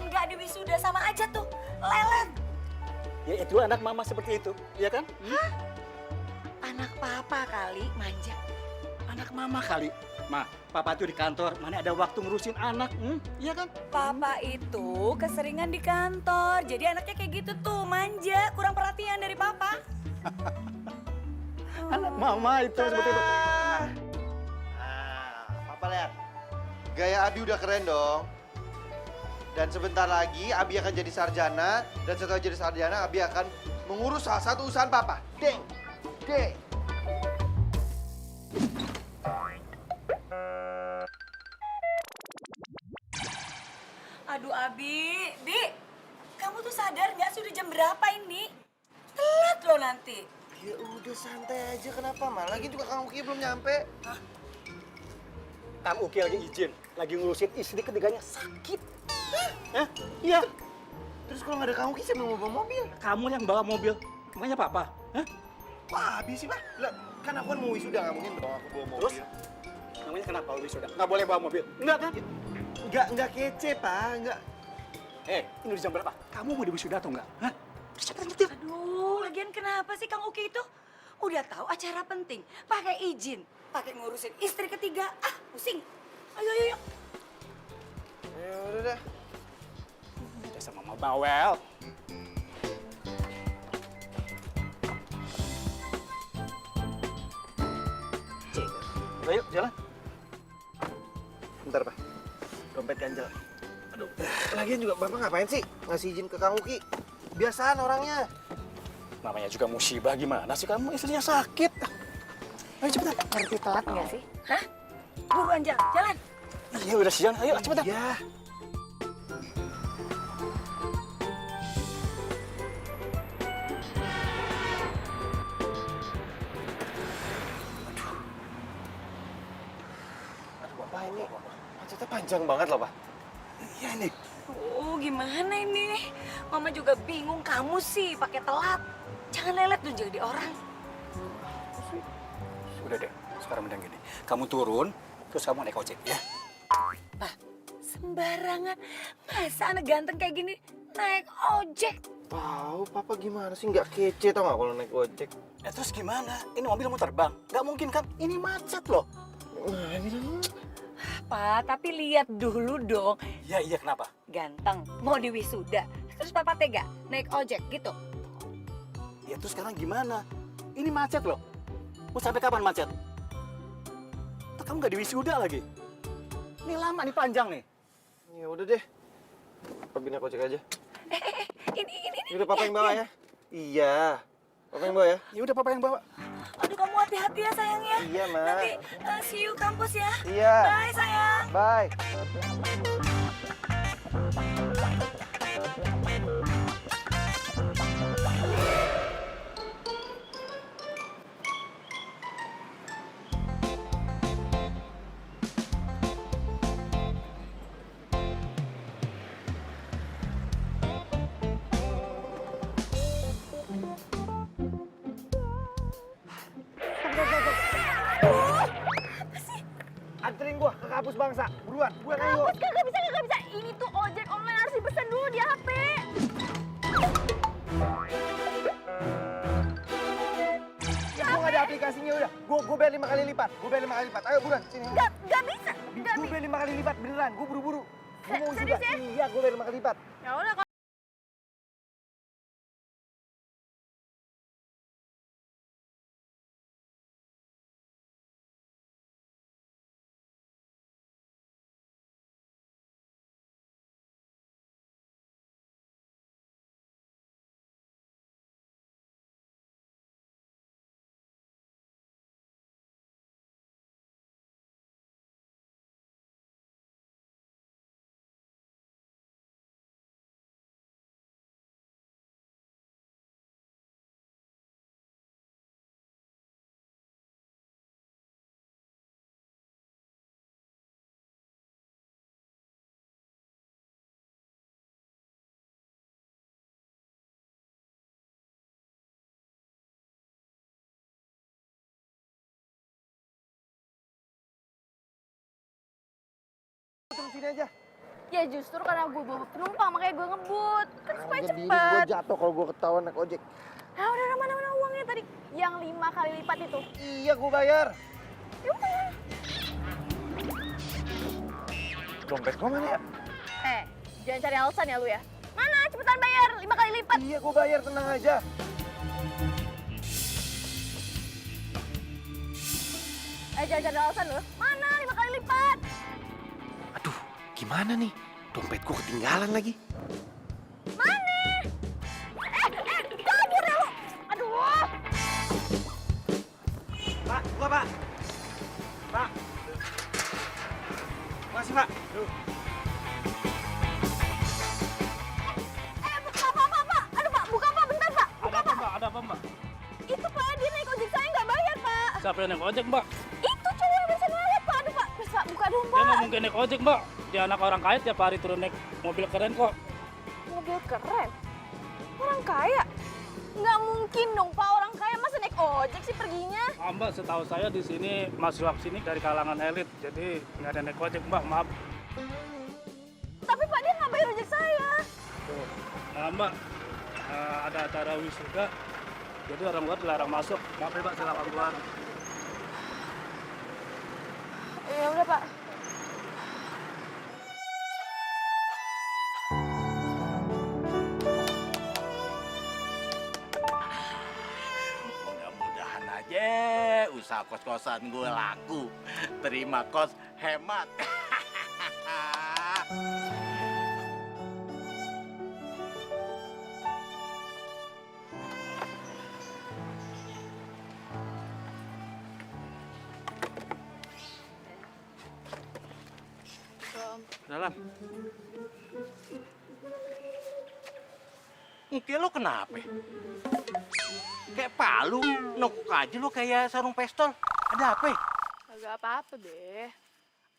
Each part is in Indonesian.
enggak diwisuda sama aja tuh. Lelet. Ya itu anak mama seperti itu, ya kan? Hah? Anak papa kali manja. Anak mama kali. Ma, papa tuh di kantor, mana ada waktu ngurusin anak, iya kan? Papa itu keseringan di kantor, jadi anaknya kayak gitu tuh, manja, kurang perhatian dari papa. Anak mama itu seperti itu. Nah, Papa lihat. Gaya Abi udah keren dong. Dan sebentar lagi Abi akan jadi sarjana. Dan setelah jadi sarjana, Abi akan mengurus salah satu usaha Papa. Deng! Deng! Aduh Abi, Bi, kamu tuh sadar nggak sudah jam berapa ini? Telat loh nanti. Ya udah santai aja, kenapa? Lagi juga Kang Uki belum nyampe. Kang Uki lagi izin, lagi ngurusin istri ketiganya sakit. Hah? Iya. Terus kalau nggak ada Kang Uki, siapa yang mau bawa mobil? Kamu yang bawa mobil, makanya papa. Hah? Wah, Abi sih, Pak. Lah, kan aku kan mau wisuda, nggak mungkin dong aku bawa mobil. Terus? Namanya kenapa wisuda? Nggak boleh bawa mobil? Enggak kan? Nggak kece, Pak. Nggak. Ini udah jam berapa? Kamu mau di wisuda atau enggak? Hah? Cepetan nyetir. Aduh, lagian kenapa sih Kang Uki itu? Udah tahu acara penting, pakai izin, pakai ngurusin istri ketiga. Ah, pusing. Ayo, ayo, ayo. Ya udah dah. Udah sama Mama Bawel. Ayo, jalan. Bentar, Pak. Dompet ganjel. Aduh. Lagian juga Bapak ngapain sih ngasih izin ke Kang Uki? Biasaan orangnya. Namanya juga musibah, gimana sih kamu? Istrinya sakit. Ayo cepetan. Ngerti telat nggak sih? Hah? Buruan jalan, jalan. Iya udah siang, ayo cepetan. Ya. Aduh, Bapak ini macetnya panjang banget loh, Pak. Iya nih. Oh, gimana ini? Mama juga bingung, kamu sih pakai telat. Jangan lelet dong jadi orang. Udah deh, sekarang mending gini. Kamu turun, terus kamu naik ojek ya. Pak, sembarangan. Masa anak ganteng kayak gini naik ojek? Tahu, Papa gimana sih? Nggak kece tau nggak kalau naik ojek? Terus gimana? Ini mobil mau terbang? Nggak mungkin kan? Ini macet loh. Nah, ini Pak, tapi lihat dulu dong. Iya, kenapa? Ganteng, mau diwisuda. Terus papa tega naik ojek gitu? Ya terus sekarang gimana? Ini macet loh. Mau sampai kapan macet? Tuh, kamu nggak diwisuda lagi. Ini lama, nih panjang nih. Ya udah deh. Papa naik ojek aja. Ini. Ya udah Papa yang bawa ya. Iya. Papa yang bawa ya. Ya udah papa yang bawa. Aduh, kamu hati-hati ya sayang ya. Iya, Ma. Nanti see you kampus ya. Iya. Bye sayang. Bye. Anterin gua ke kampus bangsa. Buruan ayo. Kampus kagak bisa. Ini tuh ojek online harus dipesan dulu di HP. Ya gua nggak ada aplikasinya udah. Gua bayar 5 kali lipat. Ayo buruan sini. Gak bisa. Gua bayar 5 kali lipat beneran. Gua buru-buru. Gua mau Serius juga. ya? Iya, gua bayar 5 kali lipat. Ya udah kalau Turun sini aja. Ya justru karena gue bawa penumpang, makanya gue ngebut. Kan supaya Jadi gue cepet. jatuh kalau gue ketahuan naik ojek. Nah udah mana uangnya tadi? Yang 5 kali lipat itu. Iya, gue bayar. Yaudah. Dompet gue mana ya? Jangan cari alasan ya lu ya. Mana? Cepetan bayar, 5 kali lipat. Iya, gue bayar, tenang aja. Jangan cari alasan lu. Mana? 5 kali lipat. Aduh, gimana nih? Dompetku ketinggalan lagi. Mana? Kabur ya lu. Aduh. Pak, gua Pak. Pak. Masih Pak. Duh. Pak. Aduh Pak, buka Pak, bentar Pak. Ada apa Mbak? Ada apa Mbak? Itu Pak, dia naik ojek saya nggak bayar Pak. Siapa yang naik ojek Mbak? Itu cowok yang bisa ngeliat Pak. Aduh Pak, please Pak, buka dong Dia nggak Pak. mungkin naik ojek Mbak. Dia anak orang kaya tiap hari turun naik mobil keren kok. Mobil keren. Orang kaya. Nggak mungkin dong Pak, orang kaya masa naik ojek sih perginya. Mbak, setahu saya di sini mahasiswa sini dari kalangan elit. Jadi nggak ada naik ojek Mbak, maaf. Tapi Pak, dia nggak bayar ojek saya. Nah Mbak, ada acara wisuda. Jadi orang luar dilarang masuk. Maaf ya Mbak, silakan keluar. Ya udah Pak. Mudah-mudahan aja usaha kos-kosan gue laku. Terima kos hemat. Dalam. Muka lo kenapa? Kayak palu, nokuk aja lo kayak sarung pistol. Ada apa? Agak apa-apa deh.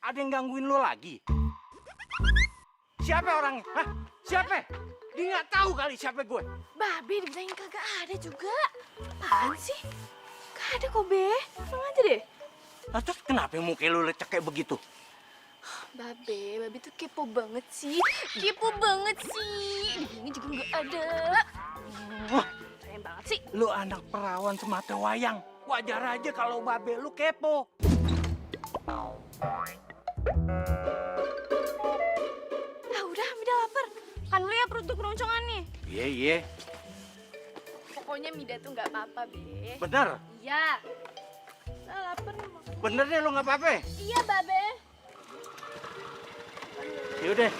Ada yang gangguin lo lagi? Siapa orangnya? Hah? Siapa? Dia nggak tahu kali siapa gue. Babe dibilangin kagak ada juga. Apaan sih? Gak ada kok Be. Tenang aja deh. Nah, terus kenapa muka lo lecek kayak begitu? Babe tuh kepo banget sih. Kepo banget sih. Dibilangin juga nggak ada. Wah, Sayang banget sih. lo anak perawan semata wayang. Wajar aja kalau babe lu kepo. Udah lapar. Kan lu ya perut tuh keroncongan nih. Iya. Pokoknya Mida tuh nggak apa-apa, Be. Bener? Iya. Nah, lapar nih makan. Bener deh lo nggak apa-apa? Iya, Babe. Yaudah.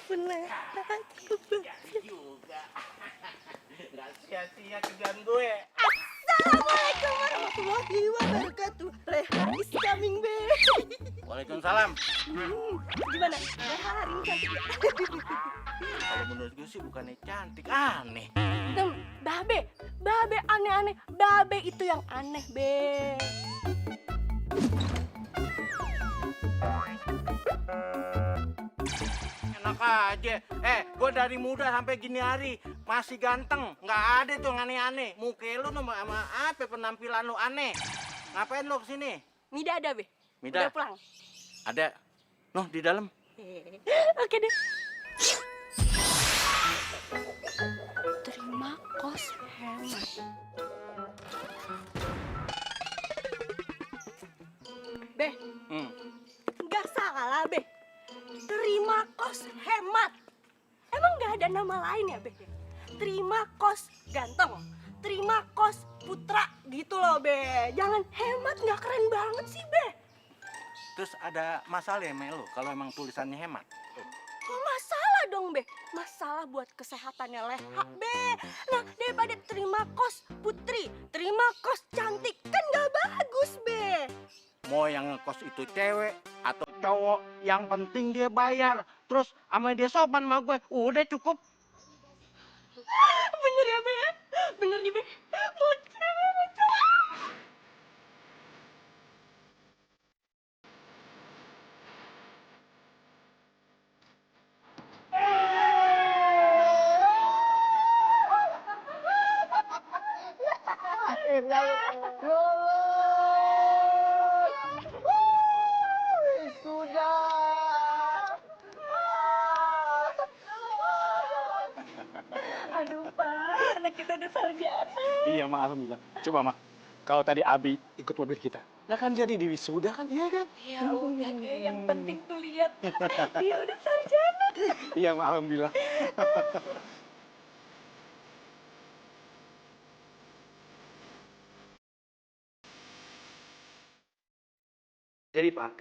Beneran. Juga. Nggak sia-sia kerjaan gue. Assalamualaikum warahmatullahi wabarakatuh. Rehan is coming, Be. Waalaikumsalam. Gimana? Rehan hari ini cantik ya? Kalau menurut gue sih bukannya cantik, aneh. Babe aneh-aneh. Babe itu yang aneh, Be. Enak aja. Gue dari muda sampai gini hari masih ganteng. Nggak ada tuh yang aneh-aneh. Muka lu sama apa penampilan lu aneh. Ngapain lu kesini? Mida ada, Be. Mida? Udah pulang. Ada. Noh, di dalam. Oke deh. Terima kos hemat. Be, nggak salah, Be. Terima kos hemat. Emang nggak ada nama lain ya, Be? Terima kos ganteng. Terima kos putra gitu loh, Be. Jangan hemat, nggak keren banget sih, Be. Terus ada masalah ya, Melo, kalau emang tulisannya hemat? Masalah dong, Be. Masalah buat kesehatannya Leha, Be. Nah, daripada terima kos putri, terima kos cantik, kan gak bagus, Be. Mau yang ngekos itu cewek atau cowok, yang penting dia bayar. Terus sama dia sopan sama gue, udah cukup. Bener ya, Be? Bener nih, Be. Mau cewek, mau cowok. Aduh, Pak, anak kita udah sarjana. Iya, Mak, alhamdulillah. Coba, Mak, kalau tadi Abi ikut mobil kita, nah kan jadi di wisuda kan, iya kan? Ya udah deh, yang penting tuh lihat dia udah sarjana. Iya, Mak, alhamdulillah. Jadi Pak,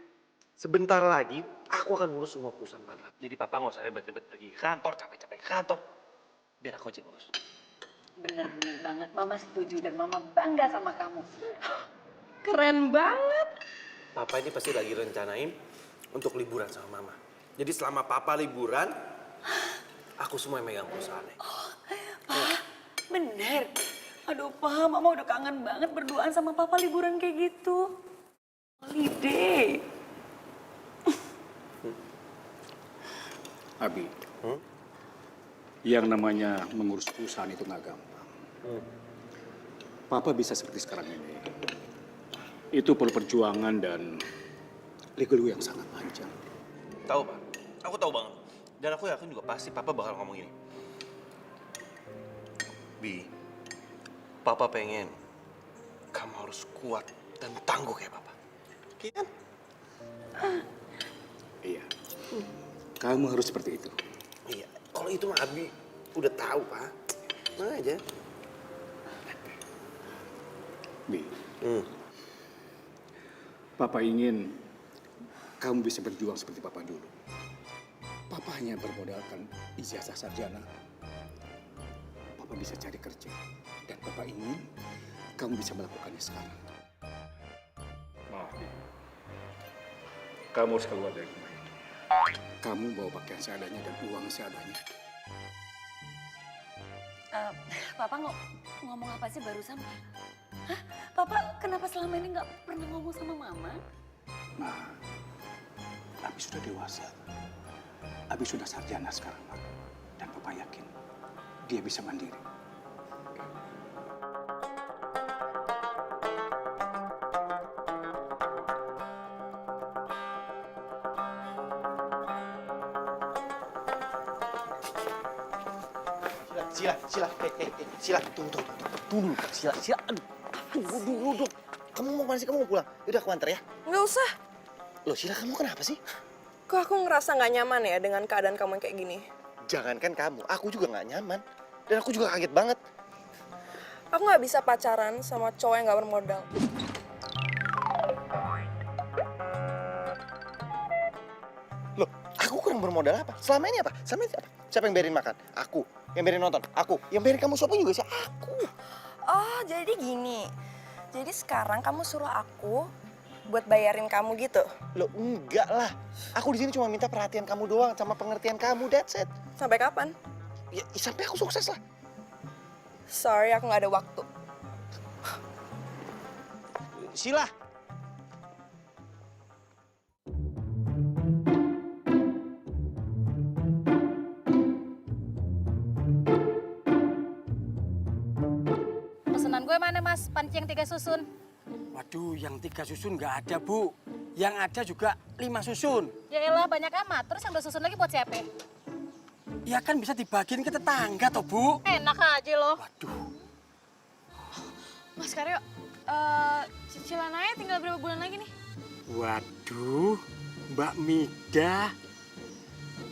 sebentar lagi aku akan ngurus semua perusahaan Bapak. Jadi Papa nggak usah ribet-ribet lagi ke kantor, capek-capek ke kantor. Biar aku aja ngurus. Bener-bener banget, Mama setuju dan Mama bangga sama kamu. Keren banget. Papa ini pasti lagi rencanain untuk liburan sama Mama. Jadi selama Papa liburan, aku semua yang megang perusahaannya. Pak, bener. Aduh, Pak, Mama udah kangen banget berduaan sama Papa liburan kayak gitu. Holiday. Abi, yang namanya mengurus perusahaan itu nggak gampang. Papa bisa seperti sekarang ini. Itu perlu perjuangan dan liku yang sangat panjang. Tahu Pak, aku tahu banget. Dan aku yakin juga pasti Papa bakal ngomong ini. Bi, Papa pengen kamu harus kuat dan tangguh kayak Papa. Iya kan? Iya, kamu harus seperti itu. Iya, kalau itu mah Abi udah tahu Pak. Mana aja. Bi, Papa ingin kamu bisa berjuang seperti Papa dulu. Papa hanya bermodalkan ijazah sarjana. Papa bisa cari kerja. Dan Papa ingin kamu bisa melakukannya sekarang. Maaf, Bi. Kamu harus keluar dari rumah ini. Kamu bawa pakaian seadanya dan uang seadanya. Papa ngomong apa sih barusan? Hah? Papa kenapa selama ini nggak pernah ngomong sama Mama? Nah, Abi sudah dewasa. Abi sudah sarjana sekarang, Pak. Dan Papa yakin dia bisa mandiri. Sila, tunggu dulu, Sila, aduh, tunggu dulu dong. Kamu mau kemana sih? Kamu mau pulang? Yaudah aku antar ya. Nggak usah. Loh Sila, kamu kenapa sih? Kok aku ngerasa nggak nyaman ya dengan keadaan kamu yang kayak gini? Jangankan kamu, aku juga nggak nyaman. Dan aku juga kaget banget. Aku nggak bisa pacaran sama cowok yang nggak bermodal. Loh, aku kurang bermodal apa? Selama ini apa? Siapa yang bayarin makan? Aku. Yang bayarin nonton? Aku. Yang bayarin kamu shopping juga sih? Aku. Oh, jadi gini. Jadi sekarang kamu suruh aku buat bayarin kamu gitu? Loh, enggak lah. Aku di sini cuma minta perhatian kamu doang sama pengertian kamu, that's it. Sampai kapan? Ya, sampai aku sukses lah. Sorry, aku nggak ada waktu. Sila. Pesanan gue mana mas? Panci yang 3 susun. Waduh, yang 3 susun nggak ada, Bu. Yang ada juga 5 susun. Ya elah banyak amat. Terus yang 2 susun lagi buat siapa? Ya kan bisa dibagiin ke tetangga toh, Bu. Enak aja loh. Waduh. Mas Karyo, cicilan aja tinggal berapa bulan lagi nih? Waduh, Mbak Mida.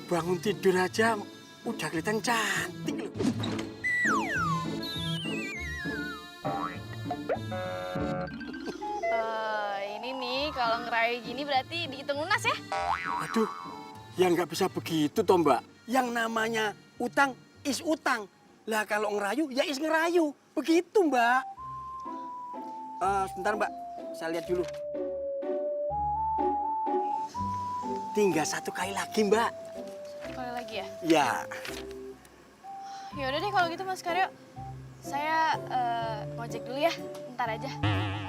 Bangun tidur aja udah kelihatan cantik loh. Ini nih kalau ngerayu gini berarti dihitung lunas ya? Waduh, ya nggak bisa begitu toh, Mbak. Yang namanya utang is utang. Lah kalau ngerayu, ya is ngerayu. Begitu, Mbak. Sebentar, Mbak. Saya lihat dulu. Tinggal 1 kali lagi, Mbak. Kali lagi ya? Ya. Ya udah deh kalau gitu Mas Karyo. Saya ngojek dulu ya, ntar aja.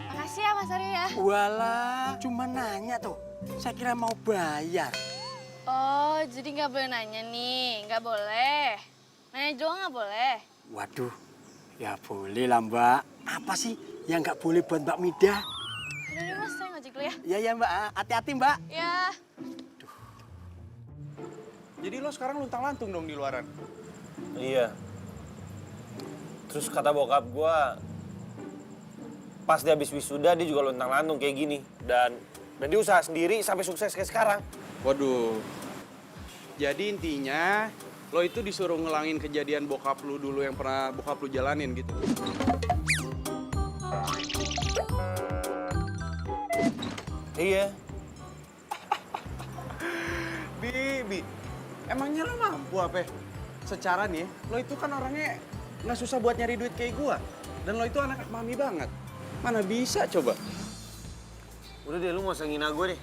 Makasih ya Mas Aryo ya. Walah, cuma nanya tuh. Saya kira mau bayar. Oh, jadi nggak boleh nanya nih, nggak boleh. Nanya doang nggak boleh. Waduh, ya boleh lah, Mbak. Apa sih yang nggak boleh buat Mbak Mida? Udah deh Mas, saya ngojek dulu ya. Iya, ya, Mbak. Hati-hati, Mbak. Ya. Jadi lo sekarang luntang-lantung dong di luaran? Iya. Terus kata bokap gue, pas dia habis wisuda dia juga lontang-lantung kayak gini. Dan dia usaha sendiri sampai sukses kayak sekarang. Waduh. Jadi intinya lo itu disuruh ngelangin kejadian bokap lu dulu yang pernah bokap lu jalanin gitu. Iya. Bibi, emangnya lo mampu apa? Secara nih, lo itu kan orangnya nggak susah buat nyari duit kayak gua. Dan lo itu anak mami banget. Mana bisa coba? Udah deh, lu gak usah ngina gue deh.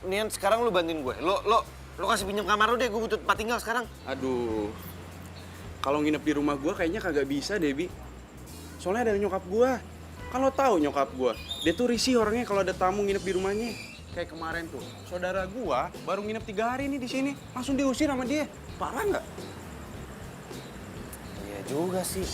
Mendingan sekarang lu bantuin gue. Lo kasih pinjam kamar lu deh, gue butuh tempat tinggal sekarang. Aduh, kalau nginep di rumah gua kayaknya kagak bisa deh, Bi. Soalnya ada nyokap gua. Kan lo tahu nyokap gua, dia tuh risih orangnya kalau ada tamu nginep di rumahnya. Kayak kemarin tuh, saudara gua baru nginep 3 hari nih di sini, langsung diusir sama dia. Parah nggak? Iya juga sih.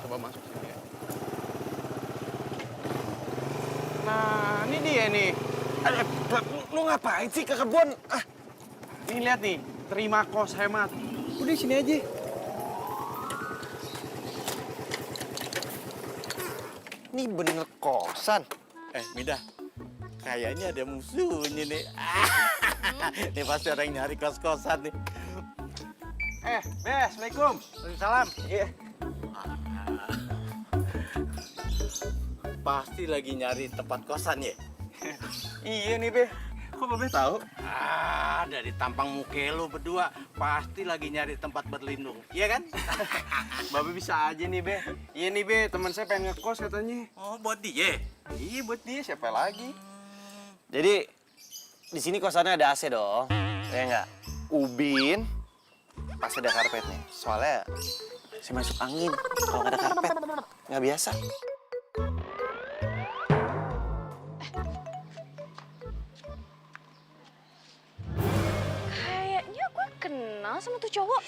Coba masuk sini ya. Nah, ini dia nih. Lu ngapain sih ke kebun? Nih lihat nih, terima kos hemat. Udah sini aja. Ini bener kosan. Mida, kayaknya ada musuhnya nih. Ini pasti orang yang nyari kos-kosan nih. Bes, Assalamualaikum. Salam. Iya. Pasti lagi nyari tempat kosan ya? Iya nih, Be. Kok Babe tahu? Dari tampang muka lu berdua pasti lagi nyari tempat berlindung, iya kan? Babe bisa aja nih, Be. Iya nih, Be, teman saya pengen ngekos katanya. Oh, buat dia? Iya, buat dia, siapa lagi? Jadi di sini kosannya ada AC dong. Ya enggak? Ubin pasti ada karpetnya. Soalnya saya masuk angin kalau nggak ada karpet. Nggak biasa. Kayaknya gue kenal sama tuh cowok.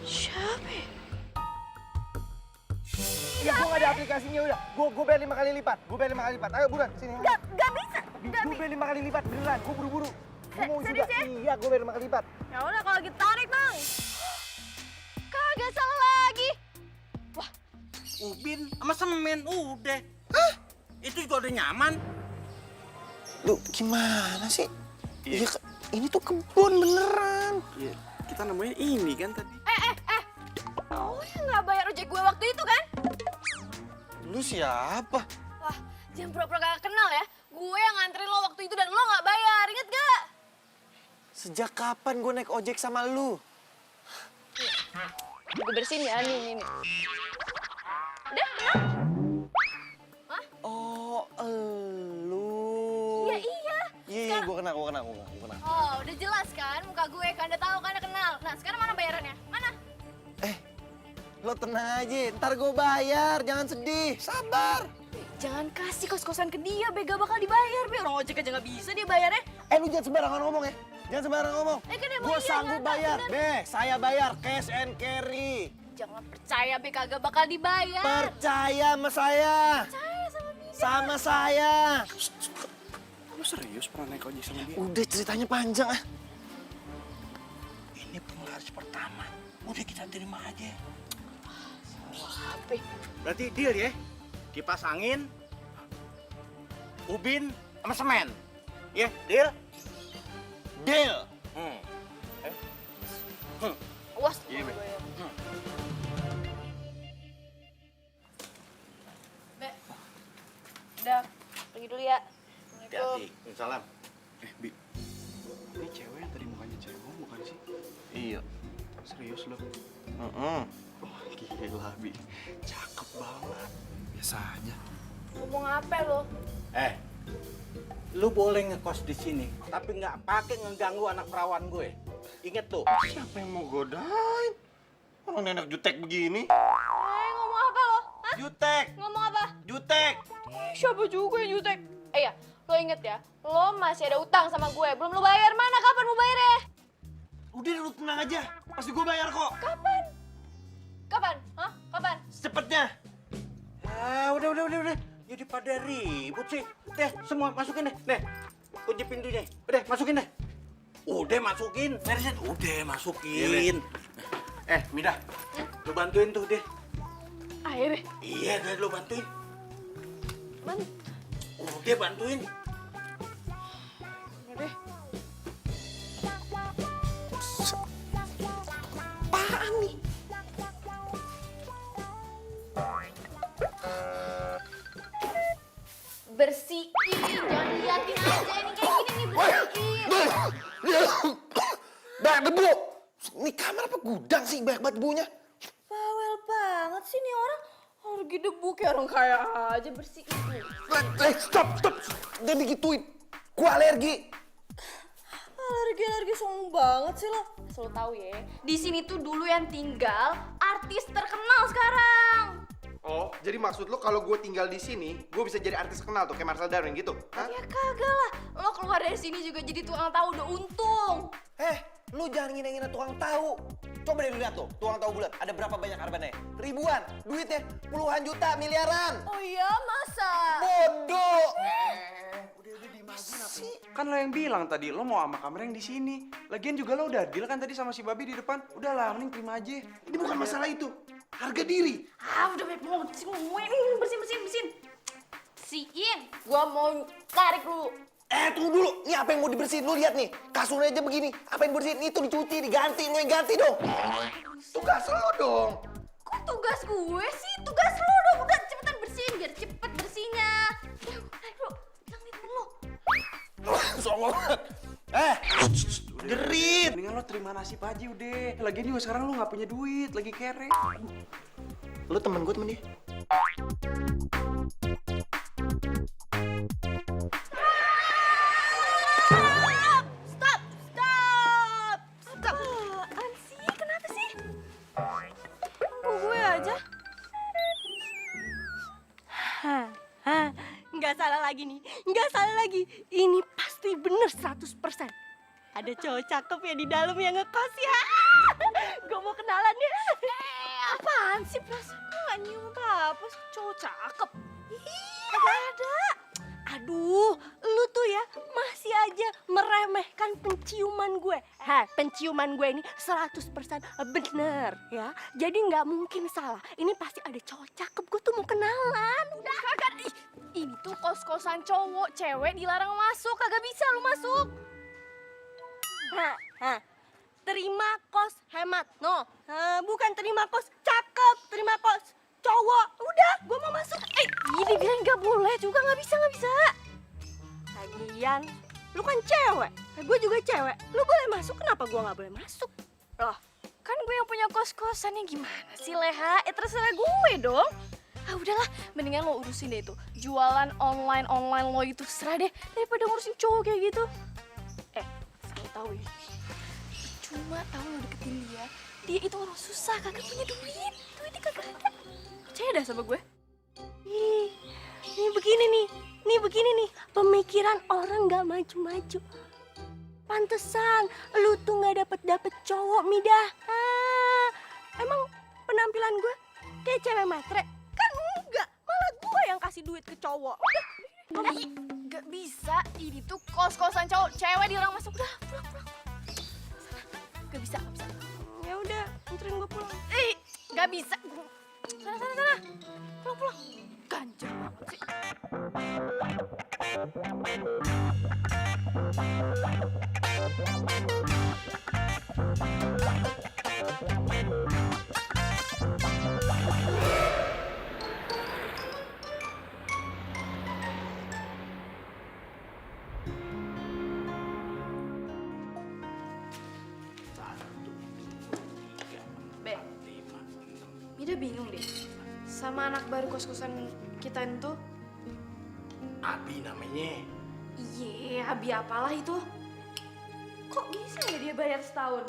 Siapa ya? Ya, gue nggak ada aplikasinya udah. Gue bayar 5 kali lipat. Ayo buruan, sini. Gak bisa. Gue bayar 5 kali lipat beneran. Gue buru-buru. Gue mau Serius juga. ya? Iya, gue bayar 5 kali lipat. Ya udah kalau gitu tarik bang. Kagak salah lagi. Ubin sama semen udah. Itu juga udah nyaman. Lu gimana sih? Iya, ini tuh kebun beneran. Iya, kita nemuin ini kan tadi. Oh yang nggak bayar ojek gue waktu itu kan? Lu siapa? Wah, jangan pura-pura gak kenal ya. Gue yang nganterin lo waktu itu dan lo nggak bayar, inget gak? Sejak kapan gue naik ojek sama lu? Gue bersihin ya, nih. Udah, kenal? Oh, elu. Iya, iya. Iya, gue kenal. Oh, udah jelas kan muka gue kan, udah tahu kan, udah kenal. Nah, sekarang mana bayarannya? Mana? Lo tenang aja, ntar gue bayar, jangan sedih, sabar. Jangan kasih kos-kosan ke dia, Be, gak bakal dibayar, Be. Orang ojek aja gak bisa dia bayarnya. Lu jangan sembarangan ngomong ya, jangan sembarangan ngomong. Kan emang Gue iya, sanggup nyata, bayar, bener. saya bayar, cash and carry. Jangan percaya, Be, kagak bakal dibayar. Percaya sama saya. Percaya sama dia. Sama saya. Lu serius pernah naik ojek sama dia? Udah ceritanya panjang ah. Ini penglaris pertama. Udah kita terima aja. Apa? Berarti deal ya? Kipas angin, ubin, sama semen. Ya, deal? Deal. Awas. Iya, Be. Be. Udah, pergi dulu ya. Hati-hati. Salam. Bi, ini cewek yang tadi mukanya cewek bukan sih? Iya. Serius lo? Heeh. Oh, gila, Bi. Cakep banget. Biasa aja. Ngomong apa lo? Lu boleh ngekos di sini, tapi nggak pakai ngeganggu anak perawan gue. Ingat tuh. Siapa yang mau godain? Orang nenek jutek begini. Ngomong apa lo? Hah? Jutek. Ngomong apa? Jutek. Siapa juga yang jutek? Ya, lo inget ya, lo masih ada utang sama gue. Belum lo bayar, mana kapan mau bayarnya? Udah lu tenang aja. Pasti gue bayar kok. Kapan? Kapan? Hah? Kapan? Secepatnya. Udah. Jadi pada ribut sih. Deh, semua masukin deh. Deh, kunci pintunya. Udah, masukin deh. Udah masukin. Beresin. Udah masukin. Midah. Lu bantuin tuh deh. Ayo, Be. Iya, deh lu bantuin. Ban- Udah bantuin. Udah deh. Apaan nih? Bersihin, jangan liatin aja. Ini kayak gini nih, bersihin. Banyak debu. Ini kamar apa gudang sih? Banyak banget debunya. Bawel banget sih nih orang. Alergi debu kayak orang kaya aja, bersihin. Stop. Jangan digituin. Gua alergi. Alergi sombong banget sih lo. Asal lo tahu ya, di sini tuh dulu yang tinggal artis terkenal sekarang. Oh, jadi maksud lo kalau gue tinggal di sini, gue bisa jadi artis kenal tuh kayak Marcel Darwin gitu? Hah? Ya kagak lah, lo keluar dari sini juga jadi tukang tahu udah untung. Lu jangan ngina-ngina tukang tahu. Coba deh lu lihat tuh, tukang tahu bulat. Ada berapa banyak arbannya? Ribuan. Duitnya puluhan juta, miliaran. Oh iya, masa? Bodoh. Kan lo yang bilang tadi lo mau sama kamera yang di sini. Lagian juga lo udah deal kan tadi sama si babi di depan. Udahlah, mending terima aja. Ini bukan masalah itu, harga diri. Udah banyak banget sih ngomongin. Bersihin. Bersihin. Gua mau tarik dulu. Tunggu dulu. Ini apa yang mau dibersihin? Lu lihat nih, kasurnya aja begini. Apa yang bersihin? Itu dicuci, diganti. Lu yang ganti dong. Tugas lo dong. Kok tugas gue sih? Tugas lo dong. Udah cepetan bersihin biar cepet bersihnya. Tarik dulu. Bilang nih temen lo. Songong banget. Jerit. Mendingan lo terima nasib aja udah. Lagian juga sekarang lo nggak punya duit, lagi kere. Lu temen gue, temen dia. Stop. Apaan sih? Kenapa sih? Gue aja. Nggak salah lagi nih, nggak salah lagi. Ini pasti bener 100%. Ada cowok cakep ya di dalam yang ngekos ya. Gue mau kenalan ya. Apaan sih? Perasaan gue gak nyium apa-apa. Cowok cakep. Kagak ada. Aduh, lu tuh ya masih aja meremehkan penciuman gue. Penciuman gue ini 100% bener ya. Jadi nggak mungkin salah. Ini pasti ada cowok cakep. Gue tuh mau kenalan. Udah. Kagak. Ini tuh kos-kosan cowok, cewek dilarang masuk. Kagak bisa lu masuk. Terima kos hemat. No, bukan terima kos cakep. Terima kos cowok. Udah, gue mau masuk. Ini bilang nggak boleh juga, nggak bisa. Lagian, lu kan cewek. Gue juga cewek. Lu boleh masuk, kenapa gue nggak boleh masuk? Loh, kan gue yang punya kos-kosannya gimana sih, Leha? Terserah gue dong. Udahlah, mendingan lo urusin deh itu. Jualan online lo itu serah deh. Daripada ngurusin cowok kayak gitu. Asal tahu ya. Cuma tahu lo deketin dia. Dia itu orang susah, kagak punya duit. Duitnya kagak ada. Percaya dah sama gue. Nih begini nih. Pemikiran orang nggak maju-maju. Pantesan lu tuh nggak dapet cowok, Midah. Emang penampilan gue kayak cewek matre? Kan enggak, malah gue yang kasih duit ke cowok. Gak bisa, ini tuh kos-kosan cowok. Cewek dilarang masuk. Udah, pulang. Gak bisa. Ya udah, anterin gue pulang. Gak bisa. Sana. Pulang. Ganjel banget sih. Be, Mida bingung deh sama anak baru kos-kosan kita itu. Abi namanya. Iya, Abi apalah itu. Kok bisa ya dia bayar setahun?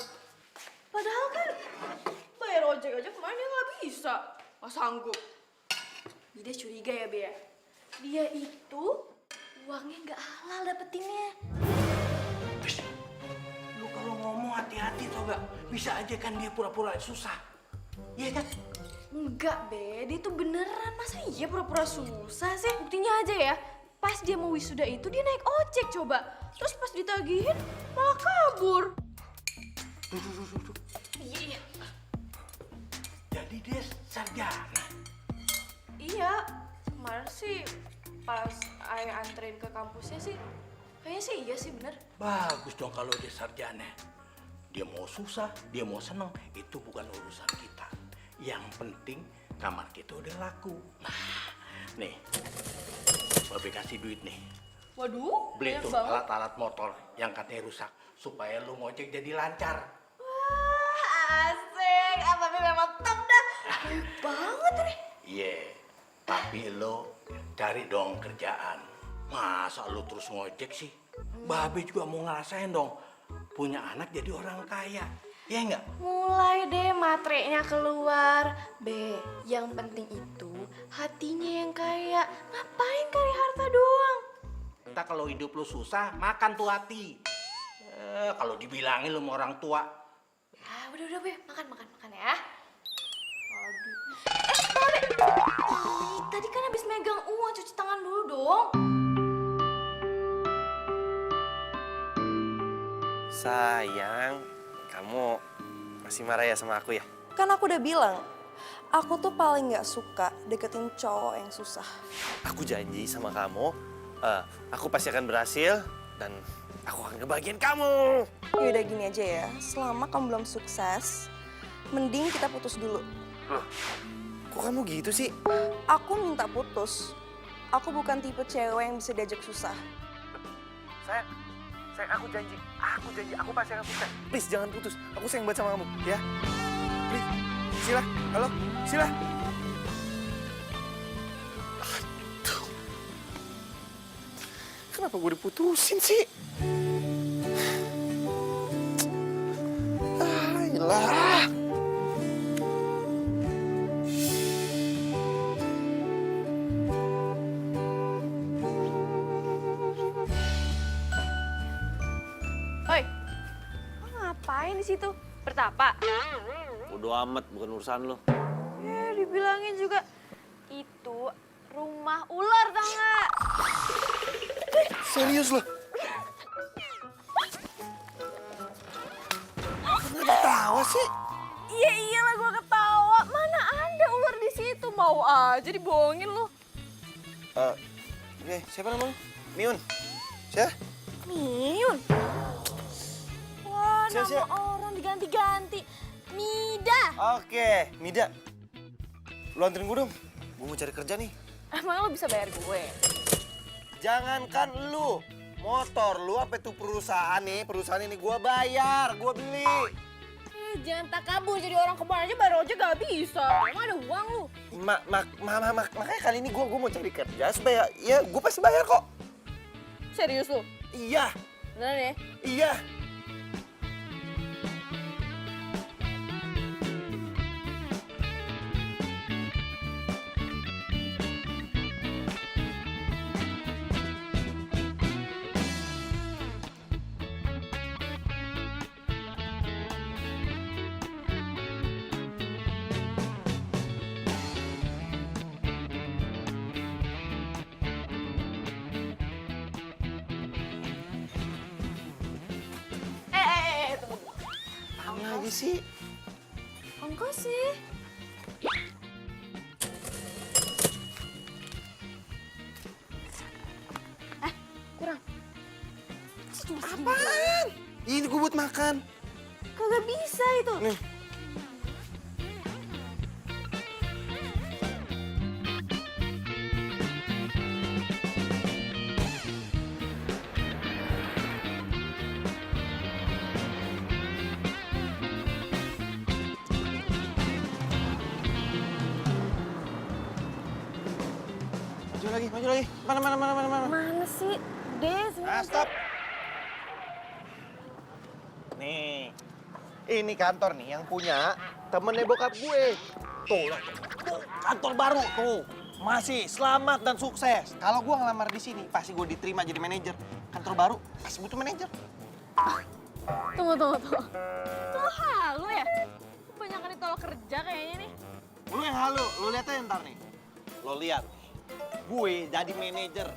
Padahal kan bayar ojek aja kemarin dia nggak bisa. Nggak sanggup. Mida curiga ya, Be ya? Dia itu uangnya nggak halal dapetinnya. Lu kalau ngomong hati-hati tau gak? Bisa aja kan dia pura-pura susah. Iya kan? Enggak, Be. Dia tuh beneran. Masa iya pura-pura susah sih? Buktinya aja ya. Pas dia mau wisuda itu dia naik ojek coba. Terus pas ditagihin malah kabur. Iya. Jadi dia sarjana. Iya. Kemarin sih pas ayah anterin ke kampusnya sih. Kayaknya sih iya sih bener. Bagus dong kalau dia sarjana. Dia mau susah, dia mau seneng, itu bukan urusan kita. Yang penting kamar kita udah laku. Nah, nih, Babe kasih duit nih. Waduh, Beli banyak tuh banget. alat-alat motor yang katanya rusak supaya lu ngojek jadi lancar. Wah, asik. Tapi memang top dah. Baik banget nih. Iya, tapi lu cari dong kerjaan. Masa lu terus ngojek sih? Babe juga mau ngerasain dong punya anak jadi orang kaya. Ya enggak? Mulai deh matrenya keluar. B, yang penting itu hatinya yang kaya. Ngapain cari harta doang? Entah kalau hidup lu susah, makan tuh hati. Kalau dibilangin lu sama orang tua. Ah, udah Be, makan ya. Aduh. Babe. Ih, tadi kan habis megang uang, cuci tangan dulu dong. Sayang, kamu masih marah ya sama aku ya? Kan aku udah bilang, aku tuh paling gak suka deketin cowok yang susah. Aku janji sama kamu, aku pasti akan berhasil dan aku akan ngebahagiain kamu. Yaudah gini aja ya, selama kamu belum sukses, mending kita putus dulu. Kok kamu gitu sih? Aku minta putus. Aku bukan tipe cewek yang bisa diajak susah. Sayang, aku janji, aku pasti akan sukses. Please jangan putus, aku sayang banget sama kamu, ya. Please, Sila, halo, Sila. Aduh, kenapa gue diputusin sih? Ayolah. Oi, lo ngapain di situ? Bertapa? Bodo amat, bukan urusan lo. Ya, dibilangin juga itu rumah ular, tau nggak? Serius lo? Kenapa ketawa sih? Iya iyalah gua ketawa. Mana ada ular di situ? Mau aja dibohongin lu. Oke, siapa namanya? Miun. Siapa? Miun. Wah, Siap, nama siap. orang diganti-ganti. Mida. Oke, Mida. Lu anterin gue dong. Gue mau cari kerja nih. Emang lu bisa bayar gue? Jangankan lu, motor lu apa itu perusahaan ini gue bayar, gue beli. Jangan tak kabur jadi orang kemarin aja baru aja gak bisa. Emang ada uang lu? Makanya kali ini gue mau cari kerja supaya ya gue pasti bayar kok. Serius lu? Iya, Beneran ya? iya. Tunggu. Apa lagi sih? Ongkos sih. Kurang. Cuma Apaan? Ini gue buat makan. kagak bisa itu. Nih. Maju lagi. Mana. Mana sih? Des, Stop. Nih, ini kantor nih yang punya temennya bokap gue. Tuh, kantor baru tuh. Masih, selamat dan sukses. Kalau gua ngelamar di sini, pasti gua diterima jadi manajer. Kantor baru, pasti butuh manajer. Tunggu. Lo halu ya? Kebanyakan ditolak kerja kayaknya nih. Lu yang halu, lu lihat aja ntar nih. Lo lihat, gue jadi manajer.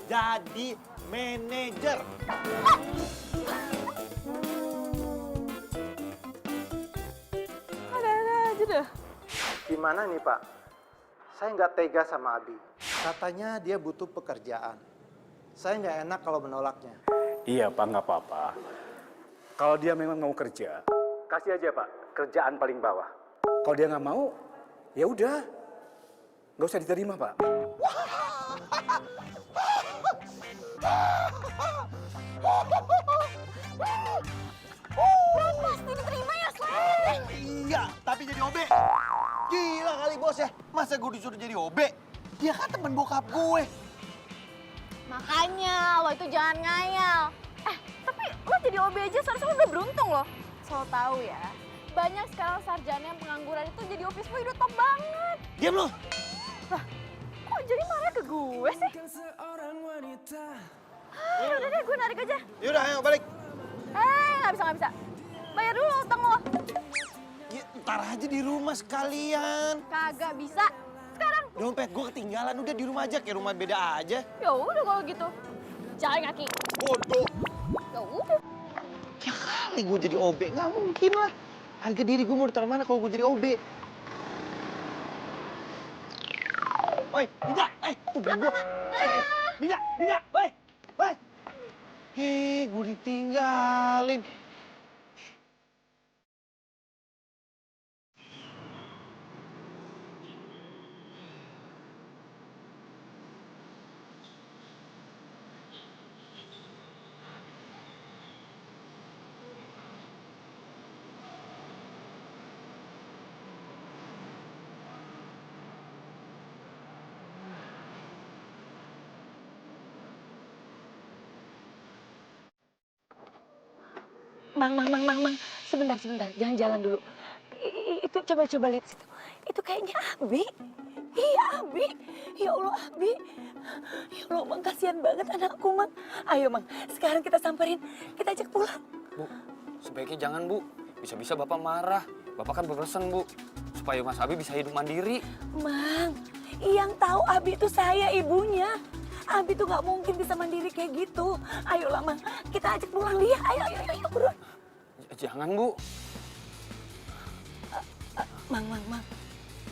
Jadi manajer. Ada aja dah. Gimana nih Pak? Saya nggak tega sama Abi. Katanya dia butuh pekerjaan. Saya nggak enak kalau menolaknya. Iya Pak, nggak apa-apa. Kalau dia memang mau kerja, kasih aja Pak, kerjaan paling bawah. Kalau dia nggak mau, ya udah, nggak usah diterima Pak. Pasti diterima ya, Slay. Iya, tapi jadi OB. Gila kali bos ya, masa gue disuruh jadi OB? Dia kan temen bokap gue. Makanya lo itu jangan ngayal. Tapi lo jadi OB aja seharusnya lo udah beruntung loh. So tau ya, banyak sekarang sarjana yang pengangguran itu jadi office boy udah top banget. Diam lo. Lah, kok jadi marah ke gue sih? Udah deh, gue narik aja. Yaudah, ayo balik. Nggak bisa. Bayar dulu utang lo. Ya, ntar aja di rumah sekalian. Kagak bisa. Sekarang. Dompet gue ketinggalan, udah di rumah aja, kayak rumah beda aja. Ya udah kalau gitu. Jalan kaki. Bodoh. Ya udah. Ya kali gue jadi OB, nggak mungkin lah. Harga diri gue mau ditaruh mana kalau gue jadi OB? Woi, Dinda, tunggu gue. Dinda, woi. Gue ditinggalin. Mang. Sebentar. Jangan jalan dulu. Itu coba lihat situ. Itu kayaknya Abi. Iya, Abi. Ya Allah, Abi. Ya Allah, Mang, kasihan banget anakku, Mang. Ayo, Mang. Sekarang kita samperin. Kita ajak pulang. Bu, sebaiknya jangan, Bu. Bisa-bisa Bapak marah. Bapak kan berpesan, Bu, supaya Mas Abi bisa hidup mandiri. Mang, yang tahu Abi itu saya, ibunya. Abi tuh nggak mungkin bisa mandiri kayak gitu. Ayolah, Mang. Kita ajak pulang Lia. Ayo, buruan. Jangan, Bu. Mang.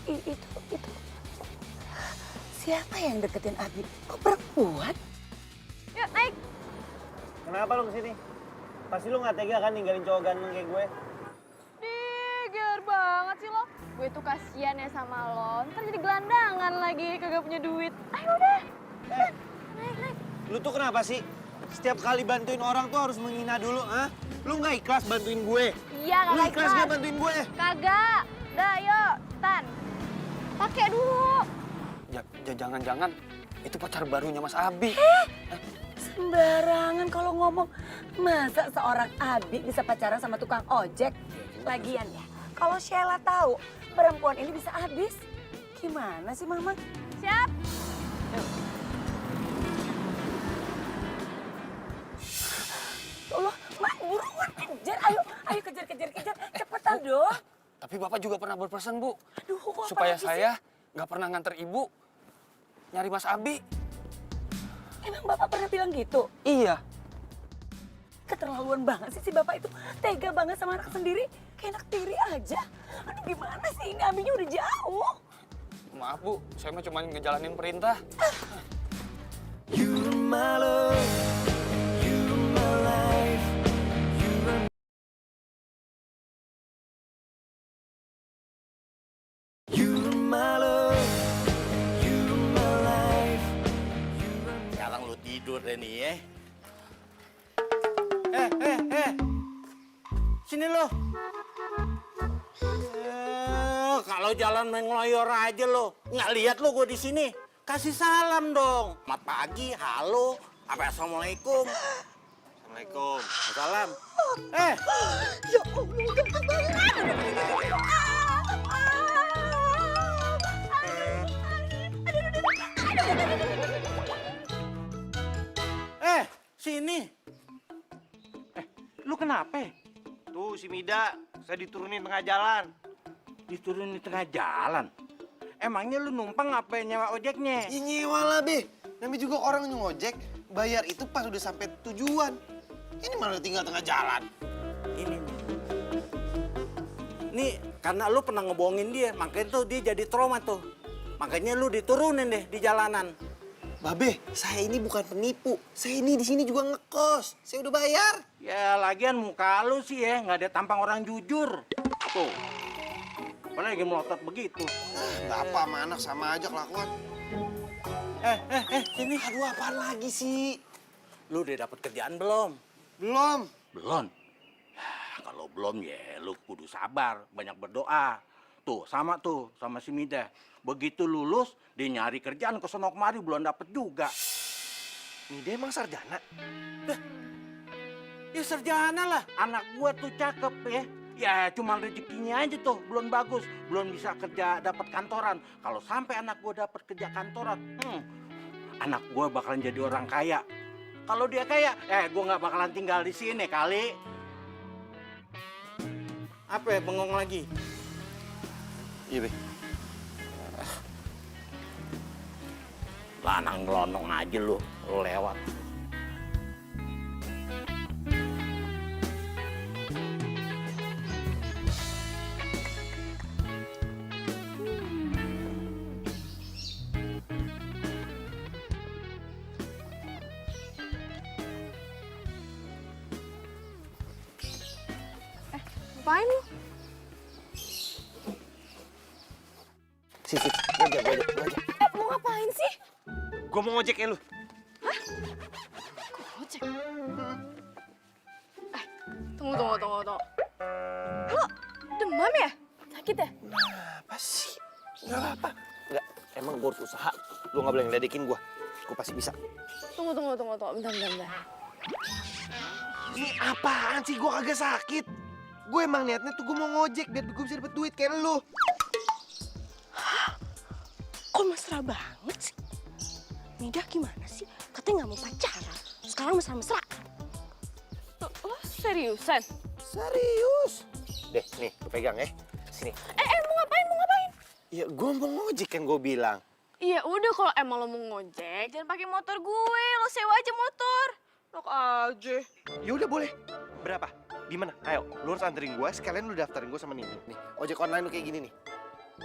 Itu. Siapa yang deketin Abi? Kok perempuan? Yuk, naik. Kenapa lu kesini? Pasti lu nggak tega kan ninggalin cowok ganteng kayak gue? Ger banget sih lo. Gue tuh kasihan ya sama lo. Ntar jadi gelandangan lagi, kagak punya duit. Ayo udah. Naik. Lu tuh kenapa sih? Setiap kali bantuin orang tuh harus menghina dulu, ah? Lu nggak ikhlas bantuin gue? Iya, Lu kagak ikhlas nggak bantuin gue? Kagak. Dah, yuk. Tan. Pakai dulu. Jangan-jangan itu pacar barunya Mas Abi. Sembarangan kalau ngomong. Masa seorang Abi bisa pacaran sama tukang ojek? Lagian ya, kalau Sheila tahu perempuan ini bisa habis. Gimana sih, Mama? Siap. Allah, Mak, buruan kejar. Ayo kejar. Cepetan dong. Tapi Bapak juga pernah berpesan, Bu. Aduh, kok Supaya apalagi saya nggak pernah nganter Ibu nyari Mas Abi. Emang Bapak pernah bilang gitu? Iya. Keterlaluan banget sih si Bapak itu. Tega banget sama anak sendiri. Kayak anak tiri aja. Aduh, gimana sih ini Abinya udah jauh. Maaf, Bu. Saya mah cuma ngejalanin perintah. Sekarang lu tidur deh nih ya. Sini lo. Kalau jalan main ngeloyor aja lo. Nggak lihat lo gue di sini. Kasih salam dong. Selamat pagi, halo, apa assalamualaikum. Assalamualaikum. Salam. Ya Allah, udah kebangun. Sini. Lu kenapa? Tuh si Mida, saya diturunin tengah jalan. Diturunin di tengah jalan? Emangnya lu numpang apa nyewa ojeknya? Ya nyewa lah, Be. Namanya juga orang ngojek, bayar itu pas udah sampai tujuan. Ini malah tinggal tengah jalan. Ini nih, karena lu pernah ngebohongin dia, makanya tuh dia jadi trauma tuh. Makanya lu diturunin deh di jalanan. Babe, saya ini bukan penipu. Saya ini di sini juga ngekos. Saya udah bayar. Ya lagian muka lu sih ya, nggak ada tampang orang jujur. Tuh, apalagi melotot begitu. Bapak sama anak sama aja kelakuan. Sini. Aduh, apaan lagi sih? Lu udah dapet kerjaan belum? Belum. Belum? Kalau belum ya lu kudu sabar, banyak berdoa. Tuh, sama si Mida. Begitu lulus, dia nyari kerjaan ke sono kemari, belum dapet juga. Mida emang sarjana? Ya sarjana lah, anak gua tuh cakep ya. Ya cuma rezekinya aja tuh, belum bagus. Belum bisa kerja dapat kantoran. Kalau sampai anak gua dapat kerja kantoran, anak gua bakalan jadi orang kaya. Kalau dia kaya, gua nggak bakalan tinggal di sini kali. Apa ya, bengong lagi? Iya, Be. Lanang ngelonong aja lu lewat. Ngapain lu? Sisi, gua aja. Mau ngapain sih? Gua mau ngojek ya lu. Ngojek? Tunggu. Lo demam ya? Sakit ya? Apa sih? Nggak apa-apa. Nggak, emang gua harus usaha. Lu nggak boleh ngeledekin gua. Gua pasti bisa. Tunggu. Bentar. Ini apaan sih? Gua kagak sakit. Gue emang niatnya tuh gue mau ngojek biar gue bisa dapet duit kayak lu. Kok mesra banget sih? Mida gimana sih? Katanya nggak mau pacaran. Sekarang mesra-mesra. Lo seriusan? Serius? Deh, nih, gue pegang ya. Sini. Mau ngapain? Ya, gue mau ngojek kan gue bilang. Iya udah, kalau emang lo mau ngojek, jangan pakai motor gue. Lo sewa aja motor. Enak aja. Ya udah boleh. Berapa? Di mana? Ayo, lu harus anterin gue, sekalian lu daftarin gue sama Nini. Nih, ojek online lu kayak gini nih.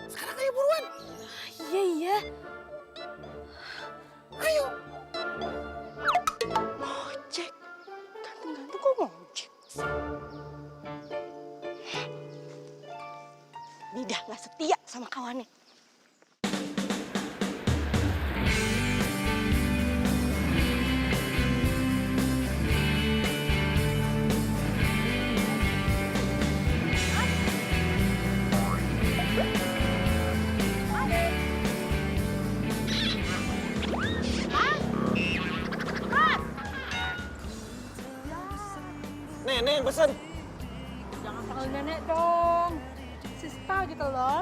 Sekarang ayo buruan. Iya. Ayo. Ngojek. Ganteng-ganteng kok ngojek? Mida nggak setia sama kawannya. Nenek yang pesen. Jangan panggil nenek dong. Sista gitu loh.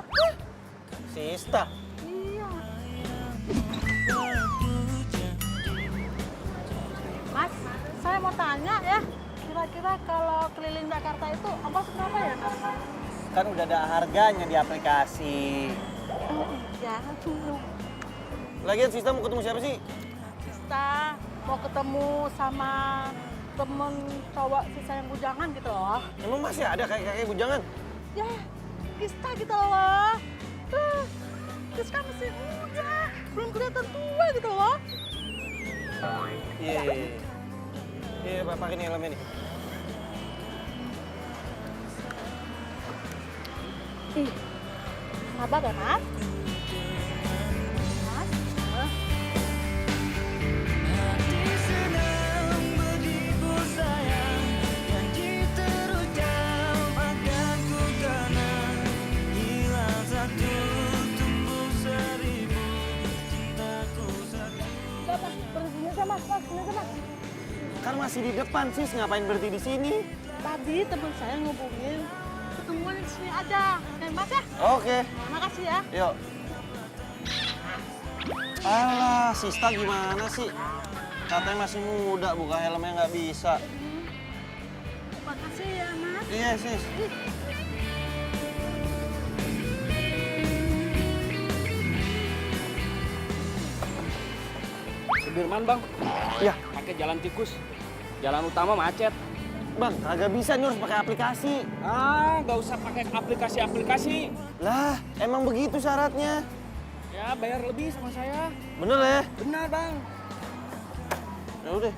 Sista. Iya. Mas, saya mau tanya ya. Kira-kira kalau keliling Jakarta itu ongkos berapa ya, Mas? Kan udah ada harganya di aplikasi. Oh iya. Lagian Sista mau ketemu siapa sih? Sista mau ketemu sama temen cowok sisa yang bujangan gitu loh. Emang masih ada kakek-kakek bujangan? Ya, Sista gitu loh. Tuh, Sista masih muda, belum kelihatan tua gitu loh. Iya, Pak, pakai nih helmnya nih. Ih, sabar ya, Mas. Kan masih di depan, Sis. Ngapain berhenti di sini? Tadi teman saya ngubungin ketemuan di sini aja. Oke, Mas ya? Oke. Makasih ya. Yuk. Alah, Sista gimana sih? Katanya masih muda, buka helmnya nggak bisa. Makasih ya, Mas. Iya, Sis. Sudirman bang, Ya, pakai jalan tikus. Jalan utama macet. Bang, kagak bisa nih harus pakai aplikasi. Ah, nggak usah pakai aplikasi-aplikasi. Lah, emang begitu syaratnya. Ya, bayar lebih sama saya. Bener ya? Benar bang. Ya udah.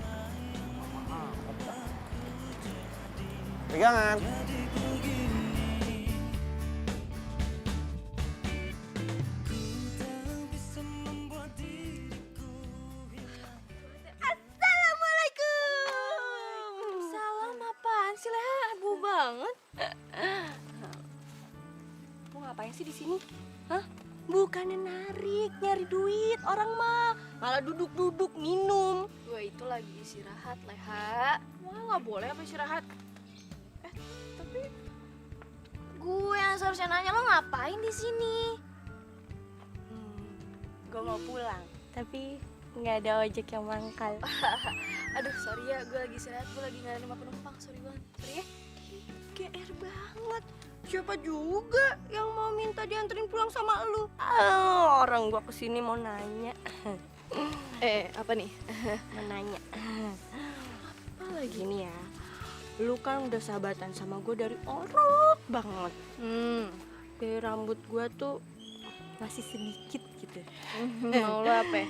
Pegangan. Salam apaan sih, Leha? Heboh banget. Lu ngapain sih di sini? Hah? Bukannya narik, nyari duit orang mah. Malah duduk-duduk minum. Gue itu lagi istirahat, Leha. Wah, nggak boleh apa istirahat. Tapi gue yang seharusnya nanya lo ngapain di sini? Gue mau pulang, tapi nggak ada ojek yang mangkal. Aduh, sorry ya, gue lagi istirahat, gue lagi nggak nerima penumpang, sorry banget. Sorry ya. GR banget. Siapa juga yang mau minta dianterin pulang sama lu? Orang gua kesini mau nanya. Apa nih? Mau nanya. Apa lagi nih ya? Lu kan udah sahabatan sama gue dari orok banget. Kayak rambut gua tuh masih sedikit gitu. Mau lo apa ya?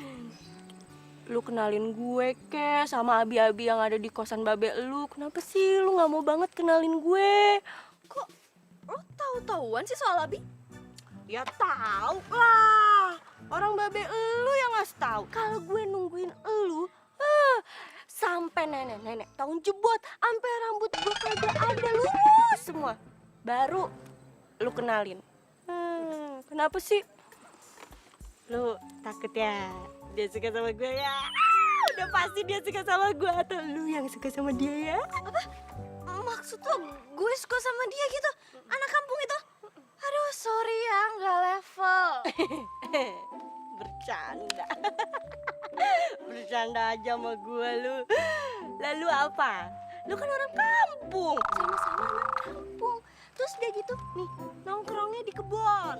Lu kenalin gue ke sama abi-abi yang ada di kosan babe lu. Kenapa sih lu nggak mau banget kenalin gue? Kok lo tahu-tahuan sih soal Abi? Ya tahu lah. Orang babe lu yang ngasih tahu. Kalau gue nungguin elu, sampai nenek-nenek tahun jebot, sampai rambut gue kagak ada lurus semua. Baru lu kenalin. Kenapa sih? Lu takut ya? Dia suka sama gue ya? Udah pasti dia suka sama gue, atau lu yang suka sama dia ya? Apa? Maksud lo gue suka sama dia gitu? Anak kampung itu? Aduh, sorry ya, nggak level. Bercanda. Bercanda aja sama gue lu. Lalu apa? Lu kan orang kampung. Sama-sama anak kampung. Terus dia gitu, nih, nongkrongnya di kebun.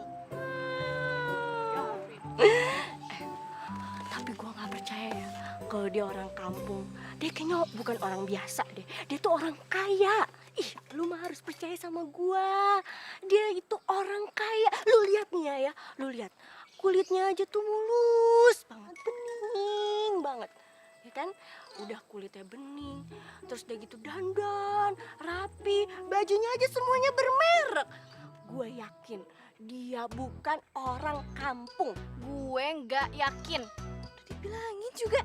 Tapi gue gak percaya ya kalau dia orang kampung. Dia kayaknya bukan orang biasa deh. Dia tuh orang kaya. Ih, lu mah harus percaya sama gue. Dia itu orang kaya. Lu lihat nih ya, lu lihat. Kulitnya aja tuh mulus banget, bening banget. Ya kan? Udah kulitnya bening, terus dia gitu dandan, rapi, bajunya aja semuanya bermerek. Gue yakin dia bukan orang kampung. Gue nggak yakin. Udah dibilangin juga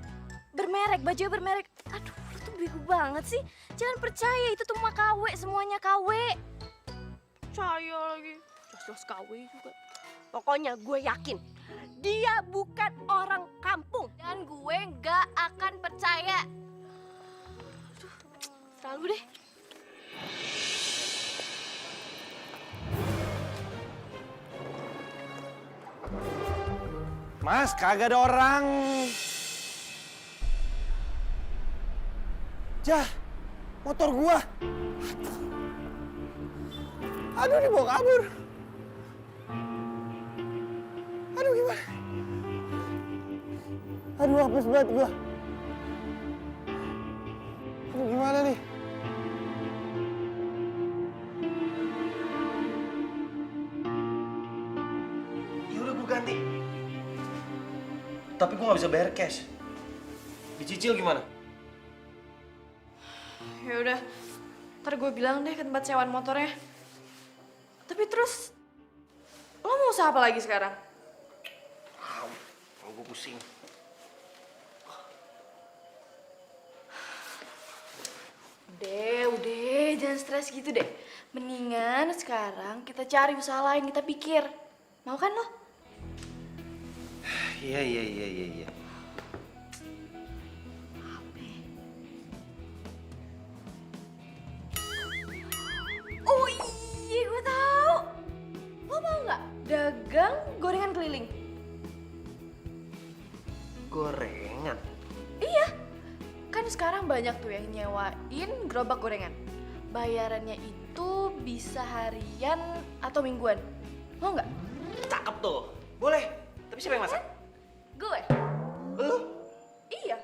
bermerek, bajunya bermerek. Aduh, lu tuh bego banget sih. Jangan percaya, itu tuh mah KW, semuanya KW. Percaya lagi. Jelas-jelas KW juga. Pokoknya gue yakin dia bukan orang kampung. Dan gue nggak akan percaya. Aduh, selalu deh. Mas, kagak ada orang. Jah, motor gua. Aduh, dibawa kabur. Aduh, gimana? Aduh, hapus banget gua. Aduh, gimana nih? Ya udah gue ganti. Tapi gue nggak bisa bayar cash. Dicicil gimana? Ya udah, ntar gue bilang deh ke tempat sewaan motornya. Tapi terus, lo mau usaha apa lagi sekarang? Kalau gue pusing. Udah, jangan stres gitu deh. Mendingan sekarang kita cari usaha lain, kita pikir. Mau kan lo? Iya. Oh iya, gue tahu. Lo mau nggak dagang gorengan keliling? gorengan? Iya, kan sekarang banyak tuh yang nyewain gerobak gorengan. Bayarannya itu bisa harian atau mingguan. Mau nggak? Cakep tuh. Boleh. Tapi siapa yang masak? Gue. Lu? Iya.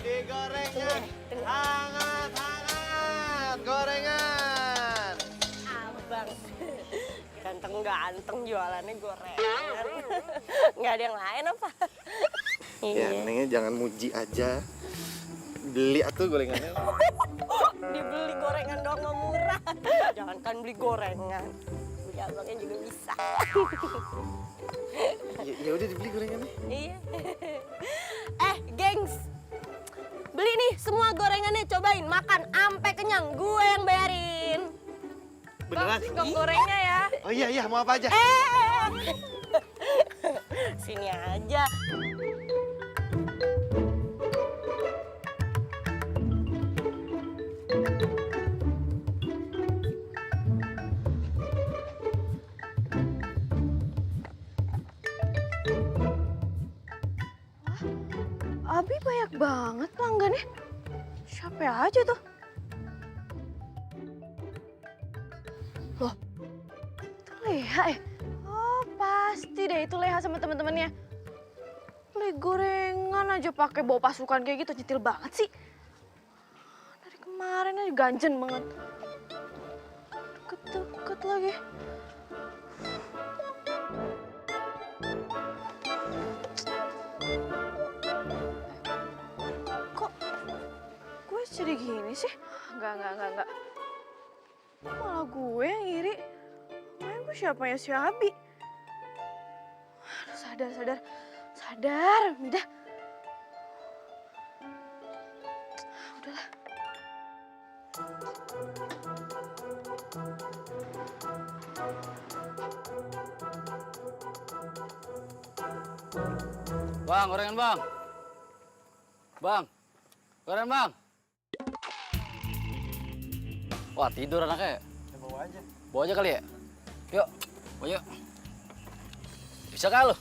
Gorengan, hangat gorengan. Abang, ganteng-ganteng jualannya gorengan. Nggak ada yang lain apa? Ya, Nengnya jangan muji aja. Beli atuh gorengannya. Dibeli gorengan doang nggak murah. Jangan kan beli gorengan. Beli abangnya juga bisa. Ya udah dibeli gorengannya. Iya. Gengs. Beli nih semua gorengannya, cobain makan ampe kenyang. Gue yang bayarin. Beneran? Singkong gorengnya ya. Oh iya, mau apa aja? Sini aja. Abi banyak banget pelanggannya. Siapa aja tuh? Loh, itu Leha ya? Oh, pasti deh itu Leha sama teman-temannya. Beli gorengan aja pakai bawa pasukan kayak gitu, nyetil banget sih. Dari kemarin aja ganjen banget. Deket-deket lagi. Jadi gini sih? Enggak. Malah gue yang iri. Main gue siapanya si Abi? Aduh, sadar, Mida. Udahlah. Bang, gorengan bang. Bang, gorengan bang. Wah, tidur anaknya. Ya, bawa aja. Bawa aja kali ya? Yuk, bawa yuk. Bisa kah lu?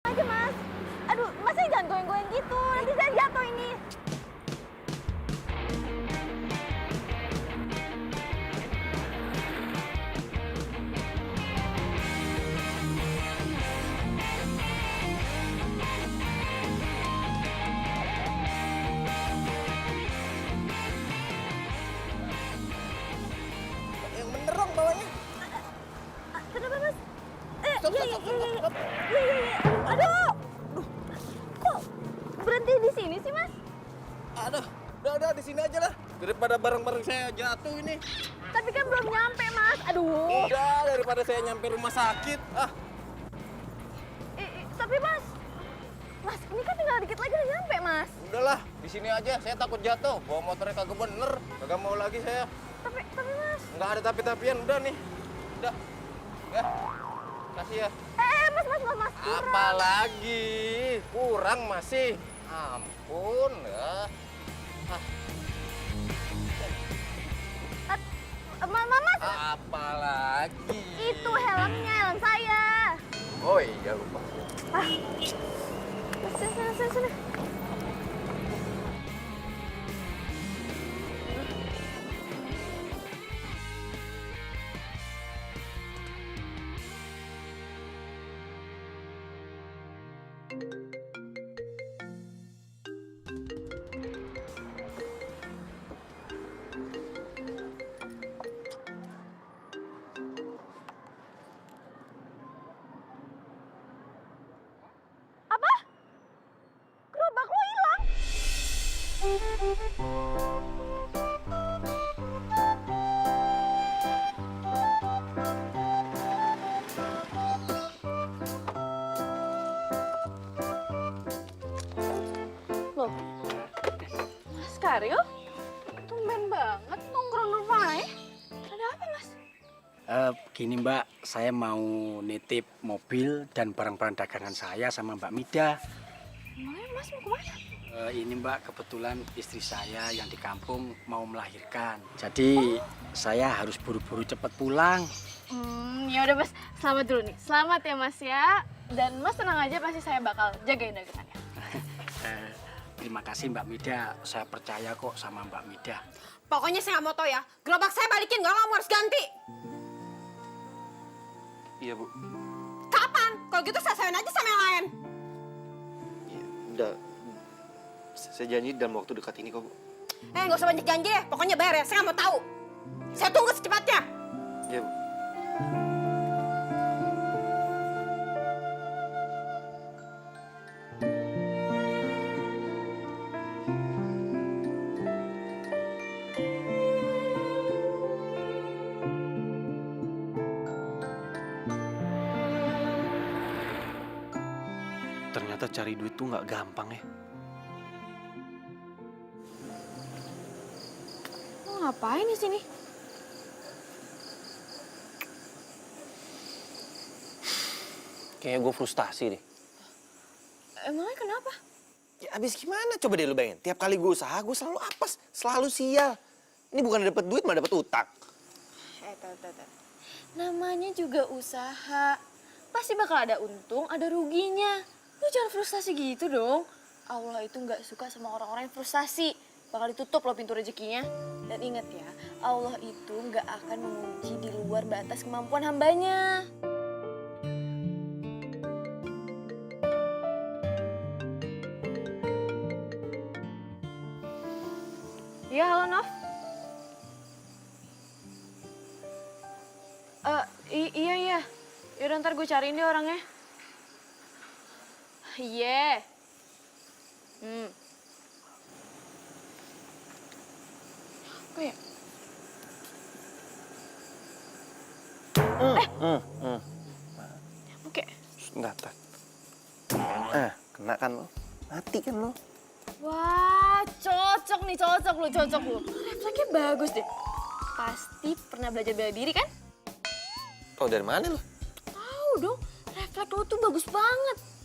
Aja mas, aduh masnya jangan goyang-goyang gitu, nanti saya jatuh ini. Yang bener dong bawanya. Kenapa mas? Stop. Iya. Aduh, kok berhenti di sini sih mas? Aduh, udah di sini aja lah. Daripada barang-barang saya jatuh ini. Tapi kan belum nyampe mas, aduh. Udah, daripada saya nyampe rumah sakit. Tapi mas, ini kan tinggal dikit lagi udah nyampe mas. Di sini aja, saya takut jatuh. Bawa motornya kagak bener. Kagak mau lagi saya. Tapi Mas. Nggak ada tapi-tapian, udah nih. Udah. Ya. Kasih ya. Mas. Apalagi? Kurang masih. Ampun ya. Mas, Apalagi? itu helmnya, helm saya. Oh iya, lupa. Sini. Apa? Gerobak lo hilang? Loh, Mas Karyo? Tumben banget nongkrong rupanya. Ada apa, Mas? Begini Mbak, saya mau nitip mobil dan barang-barang dagangan saya sama Mbak Mida. Emangnya Mas mau kemana? Ini Mbak, kebetulan istri saya yang di kampung mau melahirkan. Jadi saya harus buru-buru cepat pulang. Ya udah Mas, selamat dulu nih. Selamat ya Mas ya. Dan Mas tenang aja, pasti saya bakal jagain dagangannya. Terima kasih Mbak Mida, saya percaya kok sama Mbak Mida. Pokoknya saya nggak mau tahu ya. Gerobak saya balikin, nggak mau harus ganti. Iya, Bu. Kapan? Kalau gitu saya sayain aja sama yang lain. Ya, udah. Saya janji dalam waktu dekat ini kok, Bu. Nggak usah banyak janji deh. Pokoknya bayar ya. Saya nggak mau tahu. Saya tunggu secepatnya. Iya, Bu. Ternyata cari duit tuh nggak gampang ya. Lo ngapain di sini? Kayaknya gue frustasi deh. Emangnya kenapa? Ya abis gimana? Coba deh lu bayangin. Tiap kali gue usaha, gue selalu apes. Selalu sial. Ini bukan dapet duit, malah dapet utang. Tuh. Namanya juga usaha. Pasti bakal ada untung, ada ruginya. Lu jangan frustasi gitu dong. Allah itu nggak suka sama orang-orang yang frustasi. Bakal ditutup loh pintu rezekinya. Dan ingat ya, Allah itu nggak akan menguji di luar batas kemampuan hambanya. Ya, halo Nov. Iya. Yaudah ntar gue cariin deh orangnya. Iya. Apa ya? Oke. Sebentar. Kena kan lo? Mati kan lo? Wah, cocok lu. Refleksnya bagus deh. Pasti pernah belajar bela diri kan? Tahu dari mana lo? Tahu dong, refleks lo tuh bagus banget.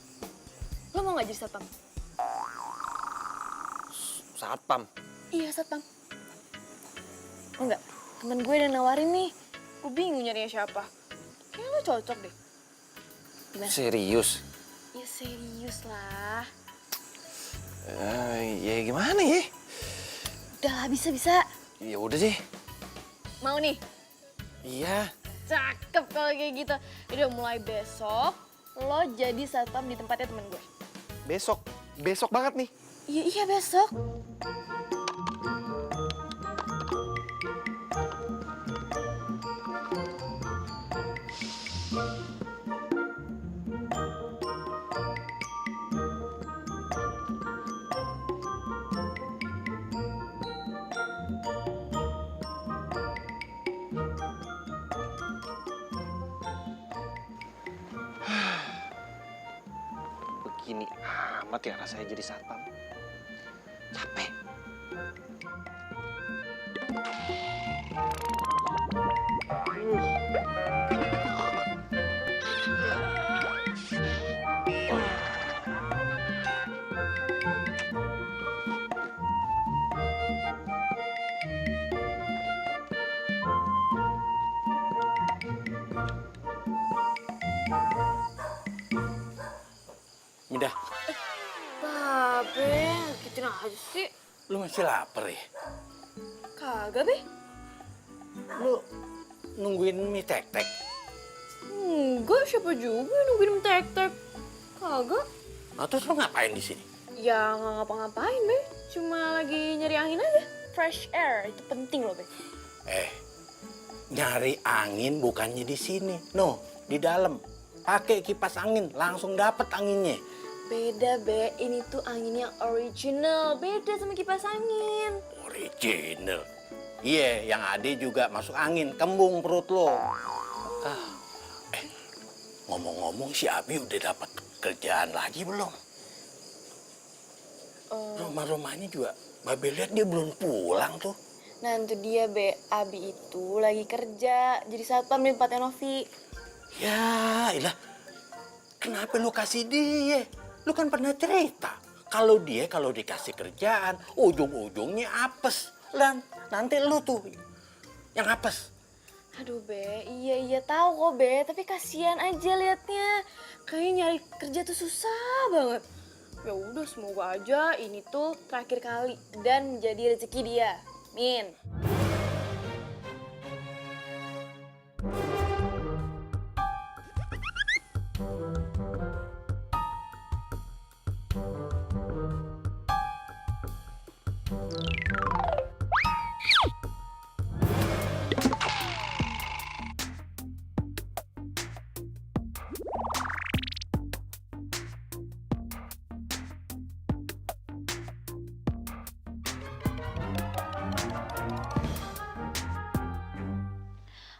Lo mau nggak jadi satpam? Satpam. Iya, satpam. Enggak, temen gue udah nawarin nih. Gue bingung nyarinya siapa. Kayaknya lo cocok deh. Gimana? Serius? Ya serius lah. Ya gimana ya? Udah lah, bisa. Ya udah deh. Mau nih? Iya. Cakep kalau kayak gitu. Udah mulai besok, lo jadi satpam di tempatnya temen gue. Besok banget nih. Iya besok. Begini amat ya rasanya jadi satpam. Capek. Midah, Babe, gituin aja sih. lu masih lapar ya? Kagak, Be. Lu nungguin mie tek-tek? Enggak, siapa juga yang nungguin tek-tek. Kagak. Nah, terus lu ngapain di sini? Ya nggak ngapa-ngapain, Be. Cuma lagi nyari angin aja. Fresh air, itu penting loh, Be. Nyari angin bukannya di sini. No, di dalam. Pakai kipas angin, langsung dapet anginnya. Beda, Be. Ini tuh angin yang original. Beda sama kipas angin. Original. Iya, yang ada juga masuk angin, kembung perut lo. Ngomong-ngomong si Abi udah dapat kerjaan lagi belum? Rumah-rumahnya juga, Babe lihat dia belum pulang tuh. Nah, itu dia, Be. Abi itu lagi kerja. Jadi satpam di tempatnya Novi. Ya, ilah. Kenapa lu kasih dia? Lu kan pernah cerita. Kalau dikasih kerjaan, ujung-ujungnya apes. Lan, nanti lu tuh yang apes. Aduh, Be. Iya tahu kok, Be. Tapi kasihan aja liatnya. Kayaknya nyari kerja tuh susah banget. Ya udah, semoga aja ini tuh terakhir kali dan menjadi rezeki dia. Min.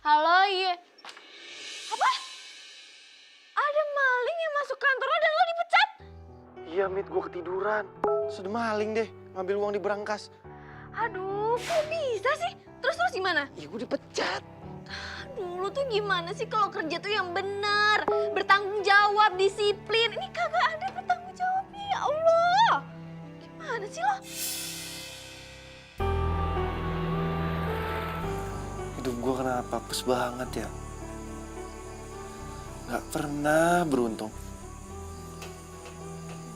Halo, iya. Apa? Ada maling yang masuk kantor lo dan lo dipecat? Iya, Mit, gue ketiduran. Sudah maling deh, ngambil uang di berangkas. Aduh, kok bisa sih? Terus gimana? Ya gue dipecat. Aduh, lo tuh gimana sih kalau kerja tuh yang benar, bertanggung jawab, disiplin. Ini kagak ada bertanggung jawabnya, ya Allah. Gimana sih lo? Hidup gue kenapa apes banget ya? Gak pernah beruntung.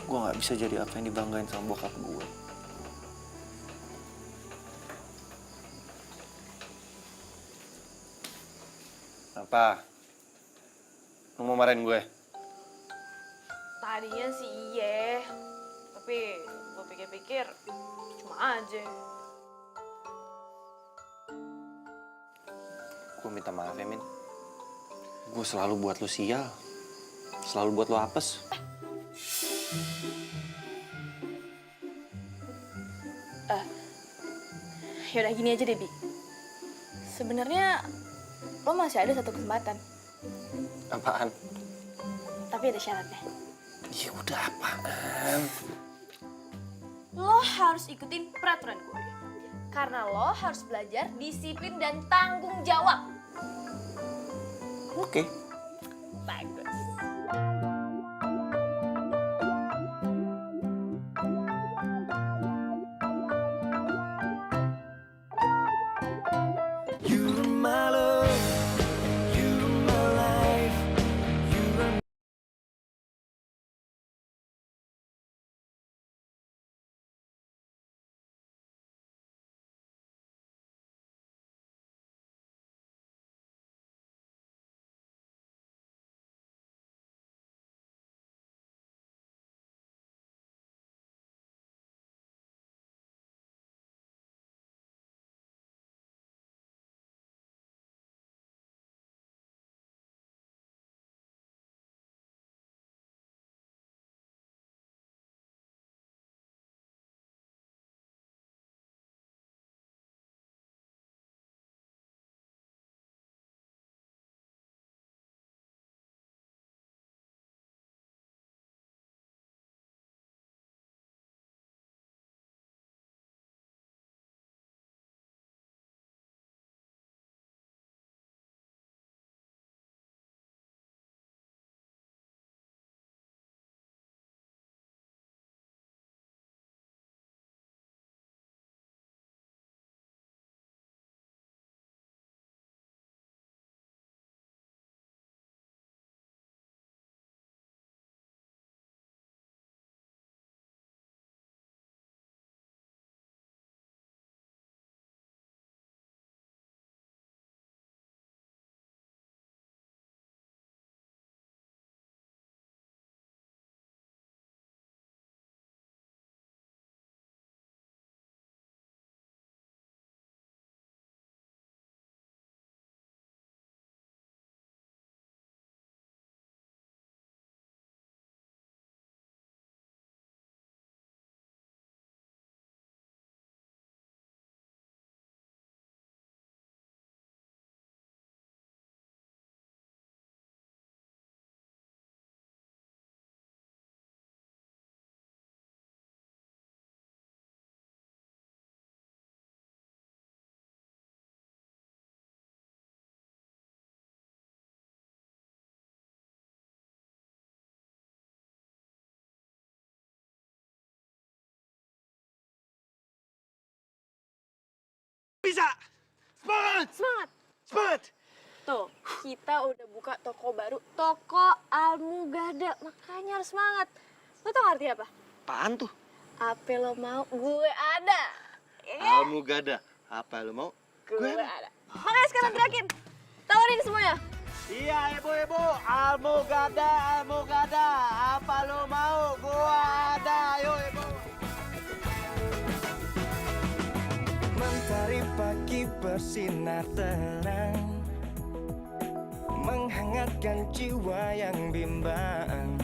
Gue gak bisa jadi apa yang dibanggain sama bokap gue. Apa? Lu mau marahin gue? Tadinya sih iya, tapi gue pikir-pikir cuma aja. Gue minta maaf ya, Min. Gue selalu buat lu sial. Selalu buat lu apes. Yaudah gini aja deh, Bi. Sebenarnya lo masih ada satu kesempatan, Apaan? tapi ada syaratnya. Ya udah apaan? Lo harus ikutin peraturan gue. Karena lo harus belajar disiplin dan tanggung jawab. Oke. Bagus. Semangat! Semangat. Semangat! Tuh, kita udah buka toko baru, toko Almugada. Makanya harus semangat. Lo tau arti apa? Apaan tuh? Apa lo mau, gue ada. Almugada. Apa lu mau? Gue ada. Makanya sekarang gerakin. Tawarin semuanya. Iya, ibu-ibu. Almugada, Almugada. Apa lu mau? Gua ada. Ayo, ibu. Mentari pagi bersinar terang, menghangatkan jiwa yang bimbang.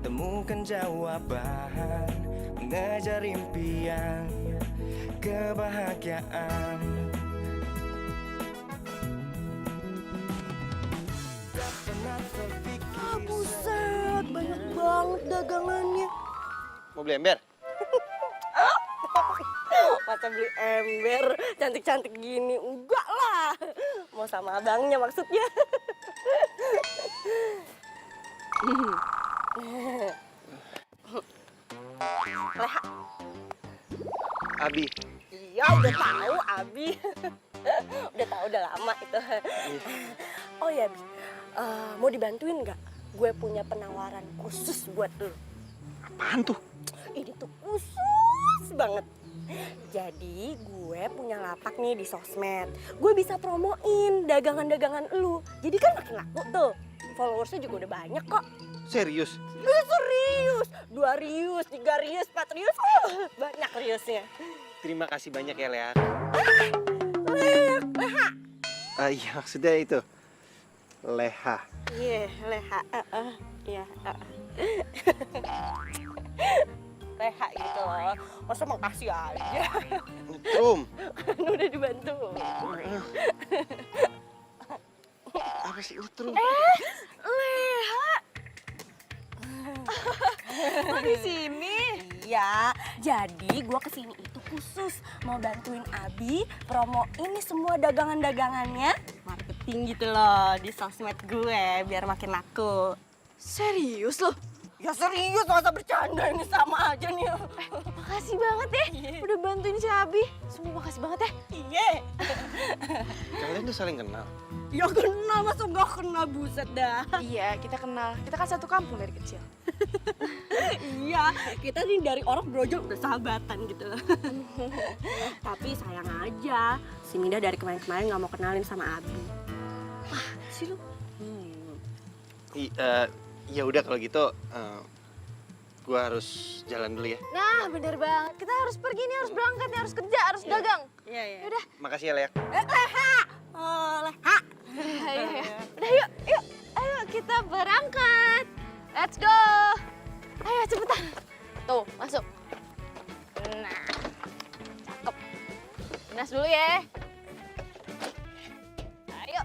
Temukan jawaban, mengejar impian, kebahagiaan. Tak pernah terpikir. Buset, banyak banget dagangannya. Mau beli ember? Masa beli ember cantik-cantik gini? Enggak lah. Mau sama abangnya maksudnya. Leha. Abi. Iya, udah tahu Abi. Udah tahu udah lama itu. Oh ya, Bi. Mau dibantuin nggak? Gue punya penawaran khusus buat lu. Apaan tuh? Ini tuh khusus banget. Jadi gue punya lapak nih di sosmed. Gue bisa promoin dagangan-dagangan lu. Jadi kan makin laku tuh. Followersnya juga udah banyak kok. Serius? Serius. 2 rius, 3 rius, 4 rius. Banyak riusnya. Terima kasih banyak ya, Lea. Leha. Iya, maksudnya itu. Leha. Iya, Leha. Iya. Leha gitu loh. Masa makasih aja. Trum. Kan udah dibantu. Apa sih Utrum? Leha. Kok di sini? Iya, jadi gue kesini itu khusus mau bantuin Abi promoin nih semua dagangan-dagangannya, marketing gitu loh di sosmed gue biar makin laku. Serius lo? Ya serius, masa bercanda ini sama aja nih. Makasih banget ya, udah bantuin si Abi. Semua makasih banget ya. Iya. Kalian tuh saling kenal. Ya kenal, masa gak kenal, buset dah. Iya, kita kenal. Kita kan satu kampung dari kecil. Iya, kita nih dari orang brojol udah sahabatan gitu loh. Tapi sayang aja, si Mida dari kemarin-kemarin gak mau kenalin sama Abi. Wah, sih lu. Ya udah kalau gitu, gua harus jalan dulu ya. Nah, bener banget. Kita harus pergi nih, harus berangkat nih, harus kerja, harus dagang. Iya, iya. Udah. Makasih ya, Lea. Leha. Leha. Ayo. Udah yuk. Ayo kita berangkat. Let's go. Ayo cepetan. Tuh, masuk. Nah, cakep. Nas dulu ya. Ayo.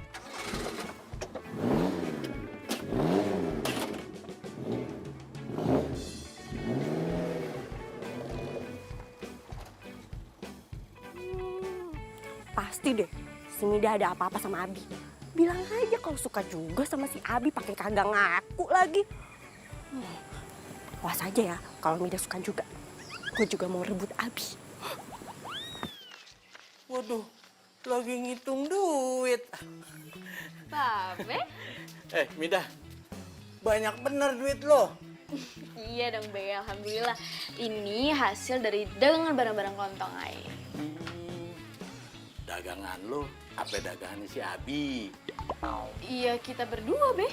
Pasti deh, si Mida ada apa-apa sama Abi. Bilang aja kalau suka juga sama si Abi, pakai kagak ngaku lagi. Awas aja ya, kalau Mida suka juga. Gue juga mau rebut Abi. Waduh, lagi ngitung duit. Babe? Mida, banyak bener duit lo. Iya dong, Be. Alhamdulillah. Ini hasil dari dagangan barang-barang kelontong ay. Dagangan lo, apa dagangan si Abi? Iya, kita berdua, Be.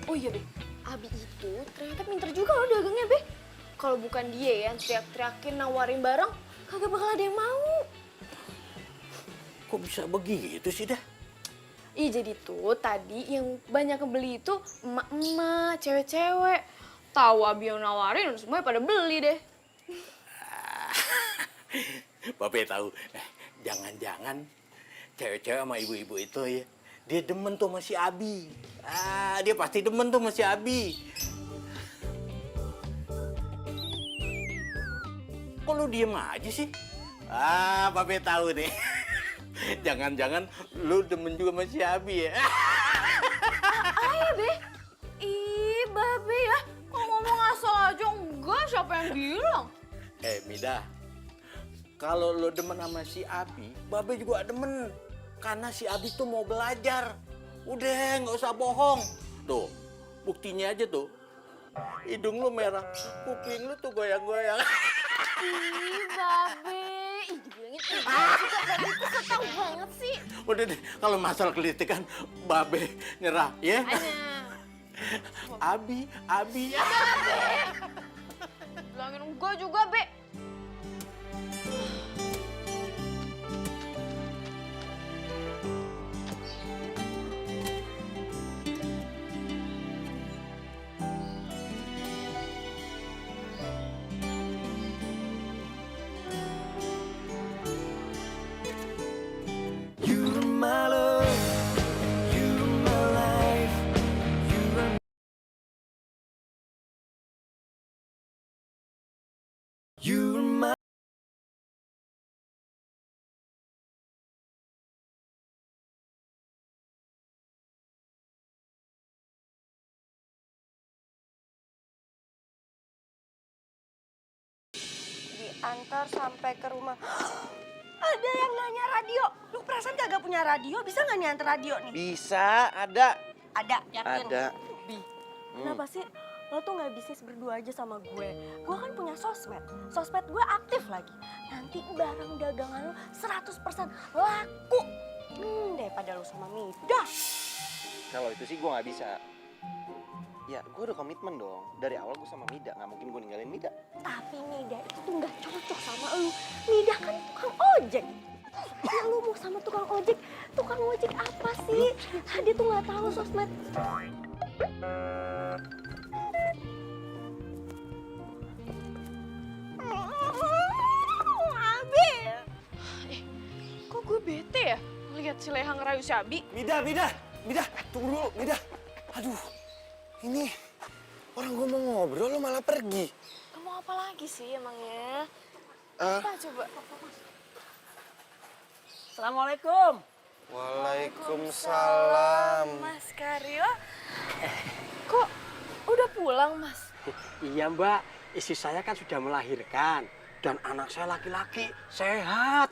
Oh iya, Be. Abi itu ternyata pinter juga loh dagangnya, Be. Kalau bukan dia yang teriak-teriakin nawarin barang, kagak bakal ada yang mau. Kok bisa begitu sih dah? Iya, jadi tuh tadi yang banyak kebeli itu emak-emak, cewek-cewek. Tahu Abi yang nawarin, semuanya pada beli deh. Bapak tahu, jangan-jangan cewek-cewek sama ibu-ibu itu ya, dia demen tuh sama si Abi. Dia pasti demen tuh sama si Abi. Kok lu diem aja sih? Bapak tahu nih. Jangan-jangan lu demen juga sama si Abi ya? Ayo, Be. Ih, Babe ya. Kok ngomong asal aja enggak, siapa yang bilang? Mida, kalau lo demen sama si Abi, Babe juga demen. Karena si Abi tuh mau belajar. Udah, nggak usah bohong. Tuh, buktinya aja tuh. Hidung lu merah, kuping lu tuh goyang-goyang. Ih, Babe. Ih, dibilangin juga Babe tuh ketau banget sih. Udah deh, kalau masalah kelitikan, Babe nyerah, ya? Abi. Bilangin enggak juga, Be. You're my love, you're my life, you're my Diantar sampai ke rumah. Ada yang nanya radio. Lu perasaan kagak punya radio? Bisa nggak nih antar radio nih? Bisa, ada. Ada, yakin? Ada. Bi, kenapa sih lo tuh nggak bisnis berdua aja sama gue? Gue kan punya sosmed. Sosmed gue aktif lagi. Nanti barang dagangan lo 100% laku. Daripada lo sama Midah. Kalau itu sih gue nggak bisa. Ya, gue udah komitmen dong. Dari awal gue sama Mida, nggak mungkin gue ninggalin Mida. Tapi Midah itu tuh nggak cocok sama lo. Midah kan tukang ojek. Ya lu mau sama tukang ojek apa sih? Dia tuh nggak tahu sosmed. Abi. Kok gue bete ya ngeliat si Leha ngerayu si Abi? Mida, tunggu dulu, Mida. Aduh, ini orang gue mau ngobrol lo malah pergi. Kamu apa lagi sih emangnya? Apa coba? Assalamualaikum. Waalaikumsalam. Mas Karyo, kok udah pulang, Mas? Iya Mbak, istri saya kan sudah melahirkan dan anak saya laki-laki sehat.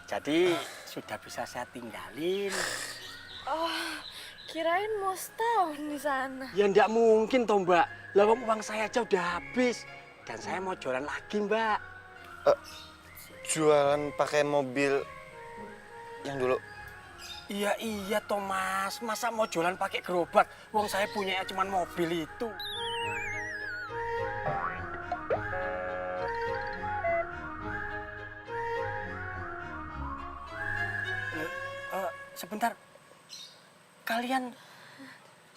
Jadi sudah bisa saya tinggalin. Oh, kirain mau setahun di sana. Ya enggak mungkin toh Mbak, lah uang saya aja udah habis. Dan saya mau jualan lagi Mbak. Jualan pakai mobil yang dulu. Iya toh Mas, masa mau jualan pakai gerobak? Uang saya punya cuma mobil itu. Sebentar, kalian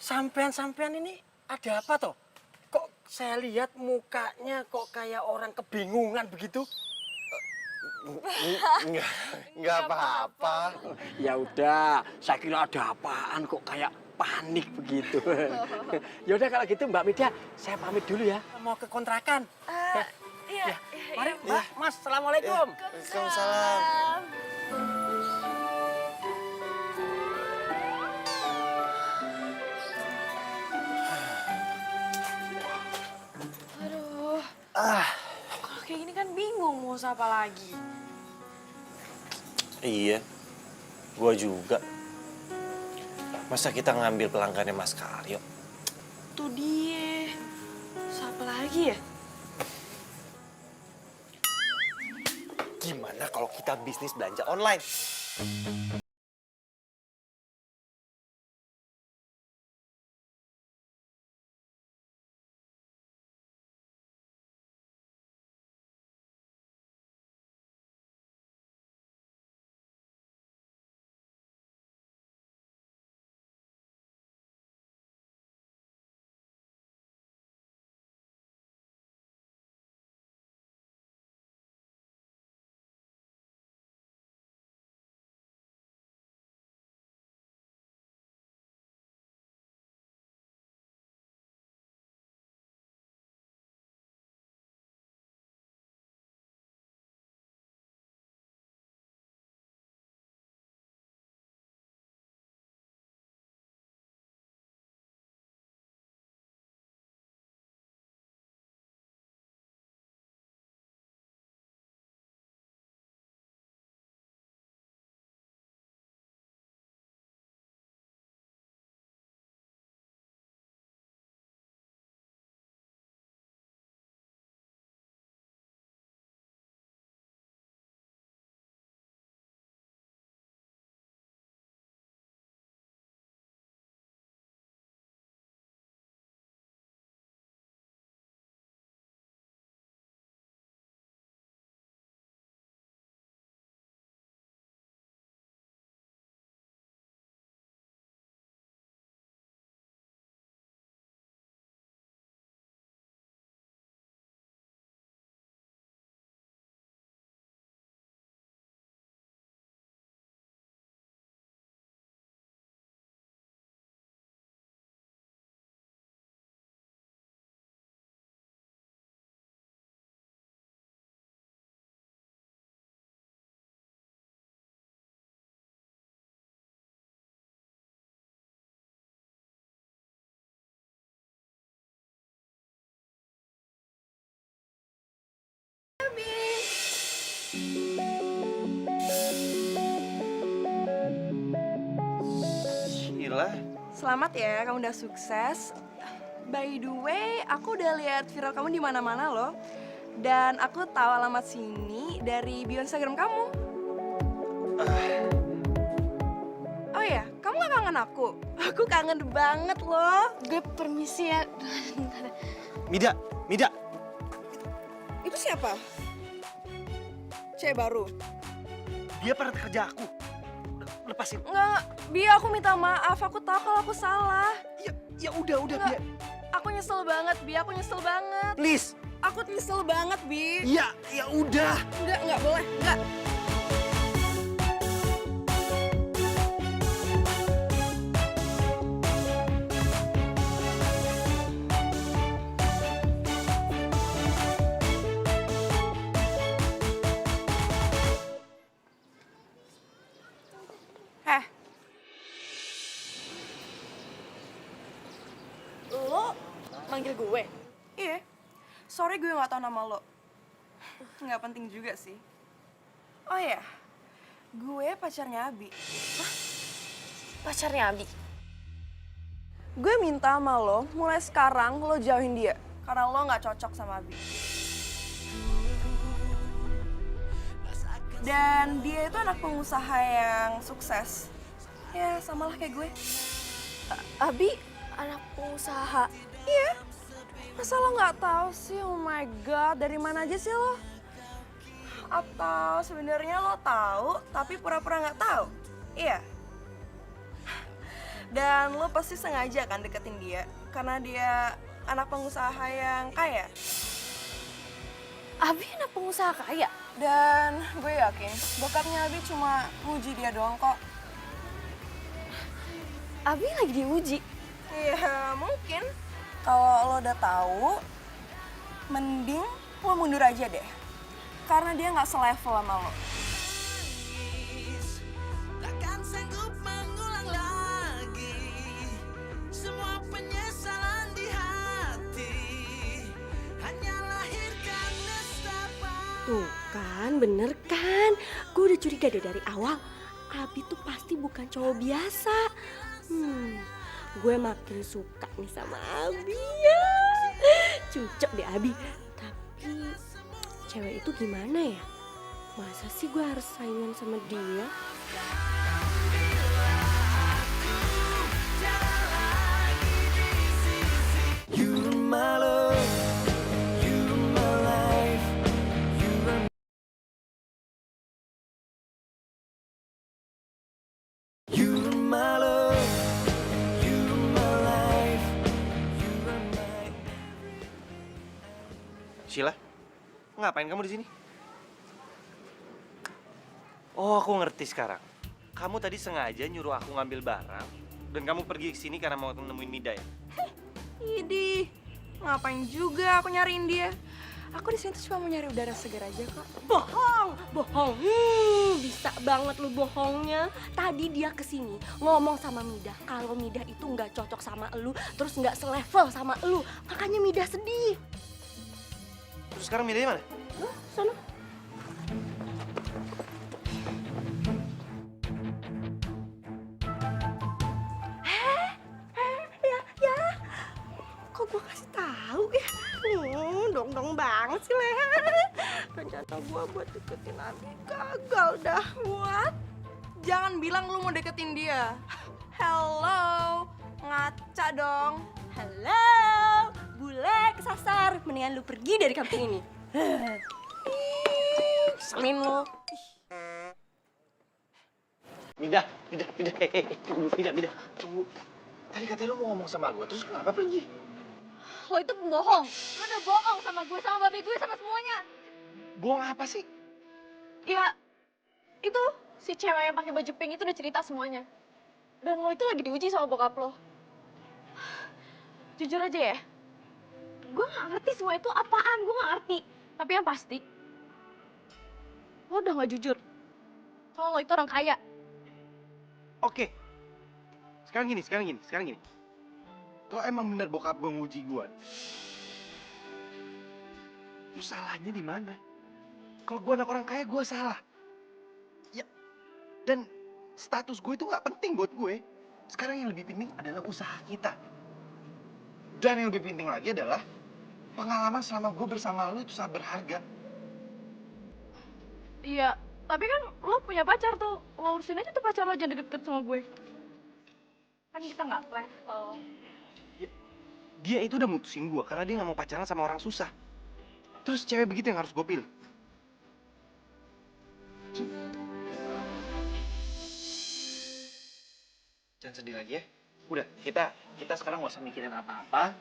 sampean ini ada apa toh? Kok saya lihat mukanya kok kayak orang kebingungan begitu? Enggak apa-apa. Ya udah, saya kira ada apaan kok kayak panik begitu. Ya udah kalau gitu Mbak Mida, saya pamit dulu ya. Mau ke kontrakan. Iya. Mari Mbak, Mas, Assalamualaikum. Waalaikumsalam. Aduh. Kalau kayak gini kan bingung mau usaha apa lagi. Iya, gua juga. Masa kita ngambil pelanggannya Mas Karyo? Tuh dia. Usaha apa lagi ya? Gimana kalau kita bisnis belanja online? Sheila, Selamat ya, kamu udah sukses. By the way, aku udah lihat viral kamu di mana-mana loh. Dan aku tahu alamat sini dari bio Instagram kamu. Oh ya, kamu gak kangen aku? Aku kangen banget loh. Gue permisi ya. Mida, Mida. Itu siapa? Cewek baru? Dia pernah kerja aku. Lepasin. Enggak, Bia, aku minta maaf. Aku tahu kalau aku salah. Ya udah, Enggak. Bia. Aku nyesel banget, Bia. Aku nyesel banget. Please. Aku nyesel banget, Bi. Ya udah. Enggak boleh. Enggak. Lo manggil gue? Iya. Sorry gue gak tahu nama lo. Nggak penting juga sih. Oh iya, gue pacarnya Abi. Pacarnya Abi? Gue minta sama lo, mulai sekarang lo jauhin dia. Karena lo gak cocok sama Abi. Dan dia itu anak pengusaha yang sukses. Ya, samalah kayak gue. Abi anak pengusaha? Iya. Masa lo nggak tahu sih? Oh my god, dari mana aja sih lo? Atau sebenarnya lo tahu tapi pura-pura nggak tahu? Iya. Dan lo pasti sengaja kan deketin dia karena dia anak pengusaha yang kaya. Abi anak pengusaha kaya? Dan gue yakin bokapnya Abi cuma muji dia doang kok. Abi lagi diuji? Iya, mungkin. Kalau lo udah tahu, mending lo mundur aja deh. Karena dia nggak selevel sama lo. Takkan sanggup mengulang lagi semua penyesalan di hati. Hanya lahirkan nestapa. Tuh kan, bener kan? Gue udah curiga deh dari awal. Abi tuh pasti bukan cowok biasa. Gue makin suka nih sama Abi ya. Cocok deh Abi. Tapi cewek itu gimana ya? Masa sih gue harus saingan sama dia? You're my love, you're my life, you're my love, you're my life, you're my Sheila, ngapain kamu di sini? Oh, aku ngerti sekarang. Kamu tadi sengaja nyuruh aku ngambil barang dan kamu pergi ke sini karena mau nemuin Mida ya? Idih, ngapain juga aku nyariin dia? Aku di sini tuh cuma mau nyari udara segar aja kok. Bohong. Bisa banget lu bohongnya. Tadi dia kesini ngomong sama Mida kalau Mida itu nggak cocok sama elu, terus nggak selevel sama elu. Makanya Mida sedih. Terus sekarang Midanya mana? Sana. Ya. Kok gue kasih tahu ya? Dong banget sih Leha. Rencana gue buat deketin Abi gagal dah. What? Jangan bilang lu mau deketin dia. Hello, ngaca dong. Halo, bule kesasar. Mendingan lu pergi dari kampung ini. Keselin lu. Mida. Mida. Tunggu. Tadi katanya lu mau ngomong sama gue, terus kenapa pergi? Lo itu pembohong. Lo udah bohong sama gue, sama babi gue, sama semuanya. Bohong apa sih? Ya, itu si cewek yang pakai baju pink itu udah cerita semuanya. Dan lo itu lagi diuji sama bokap lo. Jujur aja ya, gue gak ngerti semua itu apaan, gue gak ngerti. Tapi yang pasti, lo udah gak jujur. Kalau lo itu orang kaya. Oke. Sekarang gini. Kalau emang benar bokap gue nguji gue, lu salahnya di mana? Kalau gue anak orang kaya, gue salah. Ya, dan status gue itu nggak penting buat gue. Sekarang yang lebih penting adalah usaha kita. Dan yang lebih penting lagi adalah pengalaman selama gue bersama lo itu sangat berharga. Iya, tapi kan lo punya pacar tuh. Lo urusin aja tuh pacar lo, jangan deket-deket sama gue. Kan kita nggak level. Dia itu udah mutusin gue karena dia nggak mau pacaran sama orang susah. Terus cewek begitu yang harus gue pilih. Jangan sedih lagi ya. Udah, kita sekarang nggak usah mikirin apa-apa.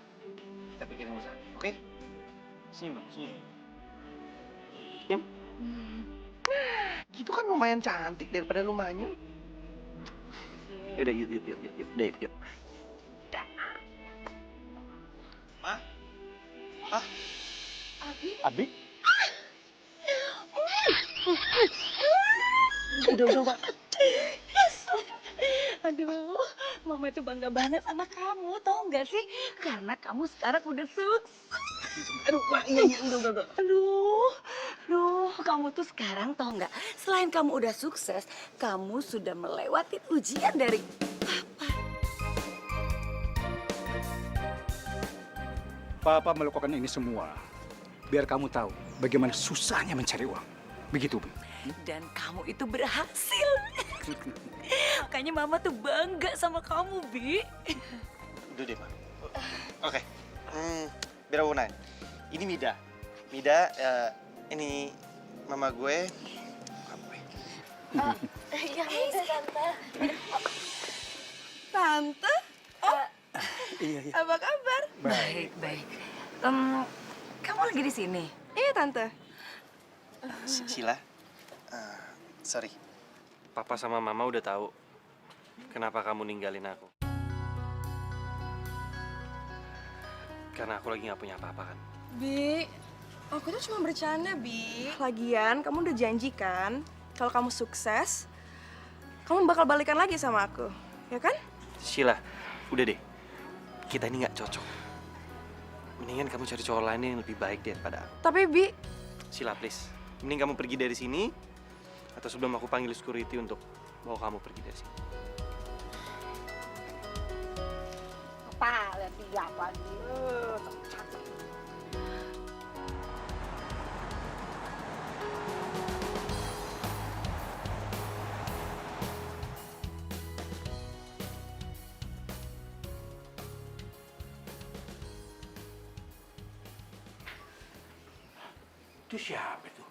Kita pikirin usaha, oke? Senyum dong, senyum. Senyum. Gitu kan lumayan cantik daripada lu manyun. Yaudah, yuk. Udah, yuk. Ma? Ah? Abi? Udah, Pak. Aduh, Mama itu bangga banget sama kamu, tau nggak sih? Karena kamu sekarang udah sukses. Aduh, Ma, iya, udah. Aduh, kamu tuh sekarang tau nggak? Selain kamu udah sukses, kamu sudah melewati ujian dari Papa melakukan ini semua biar kamu tahu bagaimana susahnya mencari uang. Begitu, Bu. dan kamu itu berhasil. Makanya Mama tuh bangga sama kamu, Bi. Udah deh, Ma. Oke. Biar aku nanya. Ini Mida. Mida, ini mama gue. Iya, Tante. Tante? Iya. Apa kabar? Baik. Kamu lagi di sini? Iya, Tante. Sila. Sorry. Papa sama Mama udah tahu kenapa kamu ninggalin aku. Karena aku lagi nggak punya apa-apa kan. Bi, aku tuh cuma bercanda, Bi. Lagian, kamu udah janjikan kalau kamu sukses, kamu bakal balikan lagi sama aku, ya kan? Sheila, udah deh. Kita ini nggak cocok. Mendingan kamu cari cowok lain yang lebih baik daripada aku. Tapi, Bi, Sheila, please. Mending kamu pergi dari sini, atau sebelum aku panggil security untuk bawa kamu pergi dari sini. Apa? Lihat dia lagi. Itu siapa itu?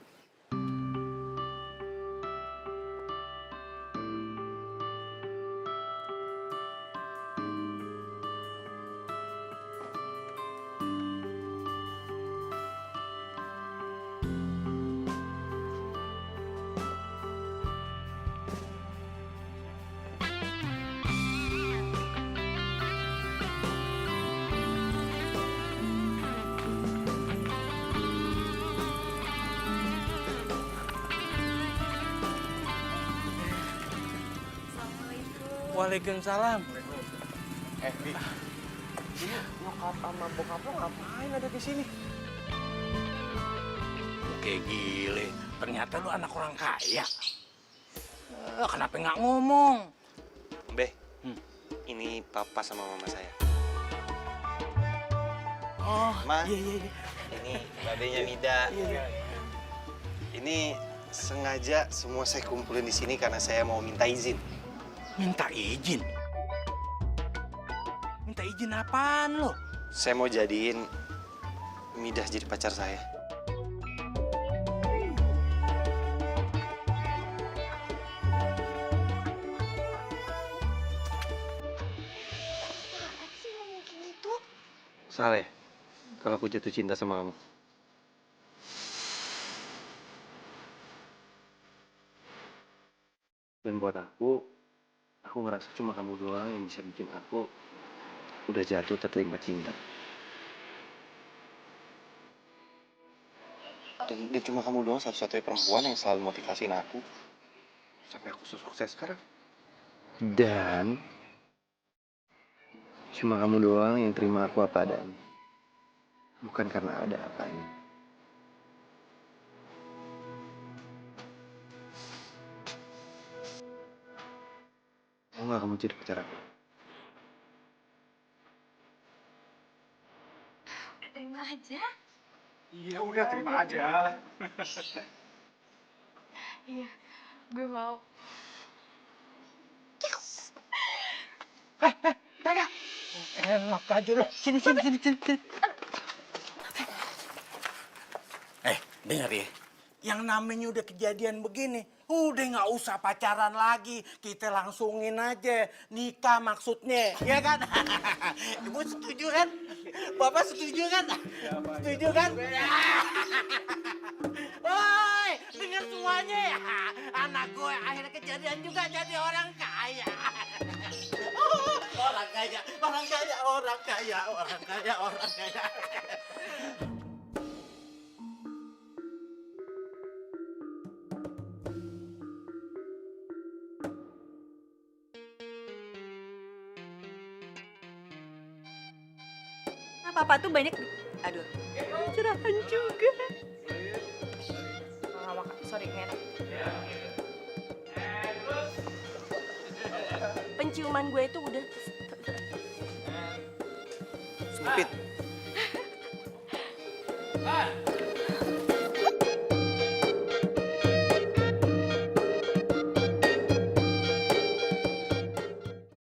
Waalaikumsalam. Bi. Ini nyokap sama bokap lo ngapain ada di sini? Oke, gile. Ternyata lu anak orang kaya. Kenapa nggak ngomong? Be, ini papa sama mama saya. Oh, Ma, iya. ini babenya Mida. Ini sengaja semua saya kumpulin di sini karena saya mau minta izin. Minta izin? Minta izin apaan lo? Saya mau jadiin Midah jadi pacar saya. Salah ya? Kalau aku jatuh cinta sama kamu. Dan buat aku ngerasa cuma kamu doang yang bisa bikin aku udah jatuh tertimpa cinta. Dan cuma kamu doang satu-satunya perempuan yang selalu motivasiin aku sampai aku sukses sekarang. Dan cuma kamu doang yang terima aku apa adanya. Bukan karena ada apanya. nggak kamu jadi pacar aku? Terima aja. Iya udah terima aja. Iya, gue mau. Enak aja lu. Sini. Dengar ya. Yang namanya udah kejadian begini, udah nggak usah pacaran lagi. Kita langsungin aja nikah maksudnya, ya kan? Ibu setuju kan? Bapak setuju kan? Setuju kan? Woi, dengar semuanya ya. Anak gue akhirnya kejadian juga jadi orang kaya. Orang kaya. Nah, papa tuh banyak, aduh, curahkan juga. Sorry, nggak enak. Penciuman gue itu udah Sempit.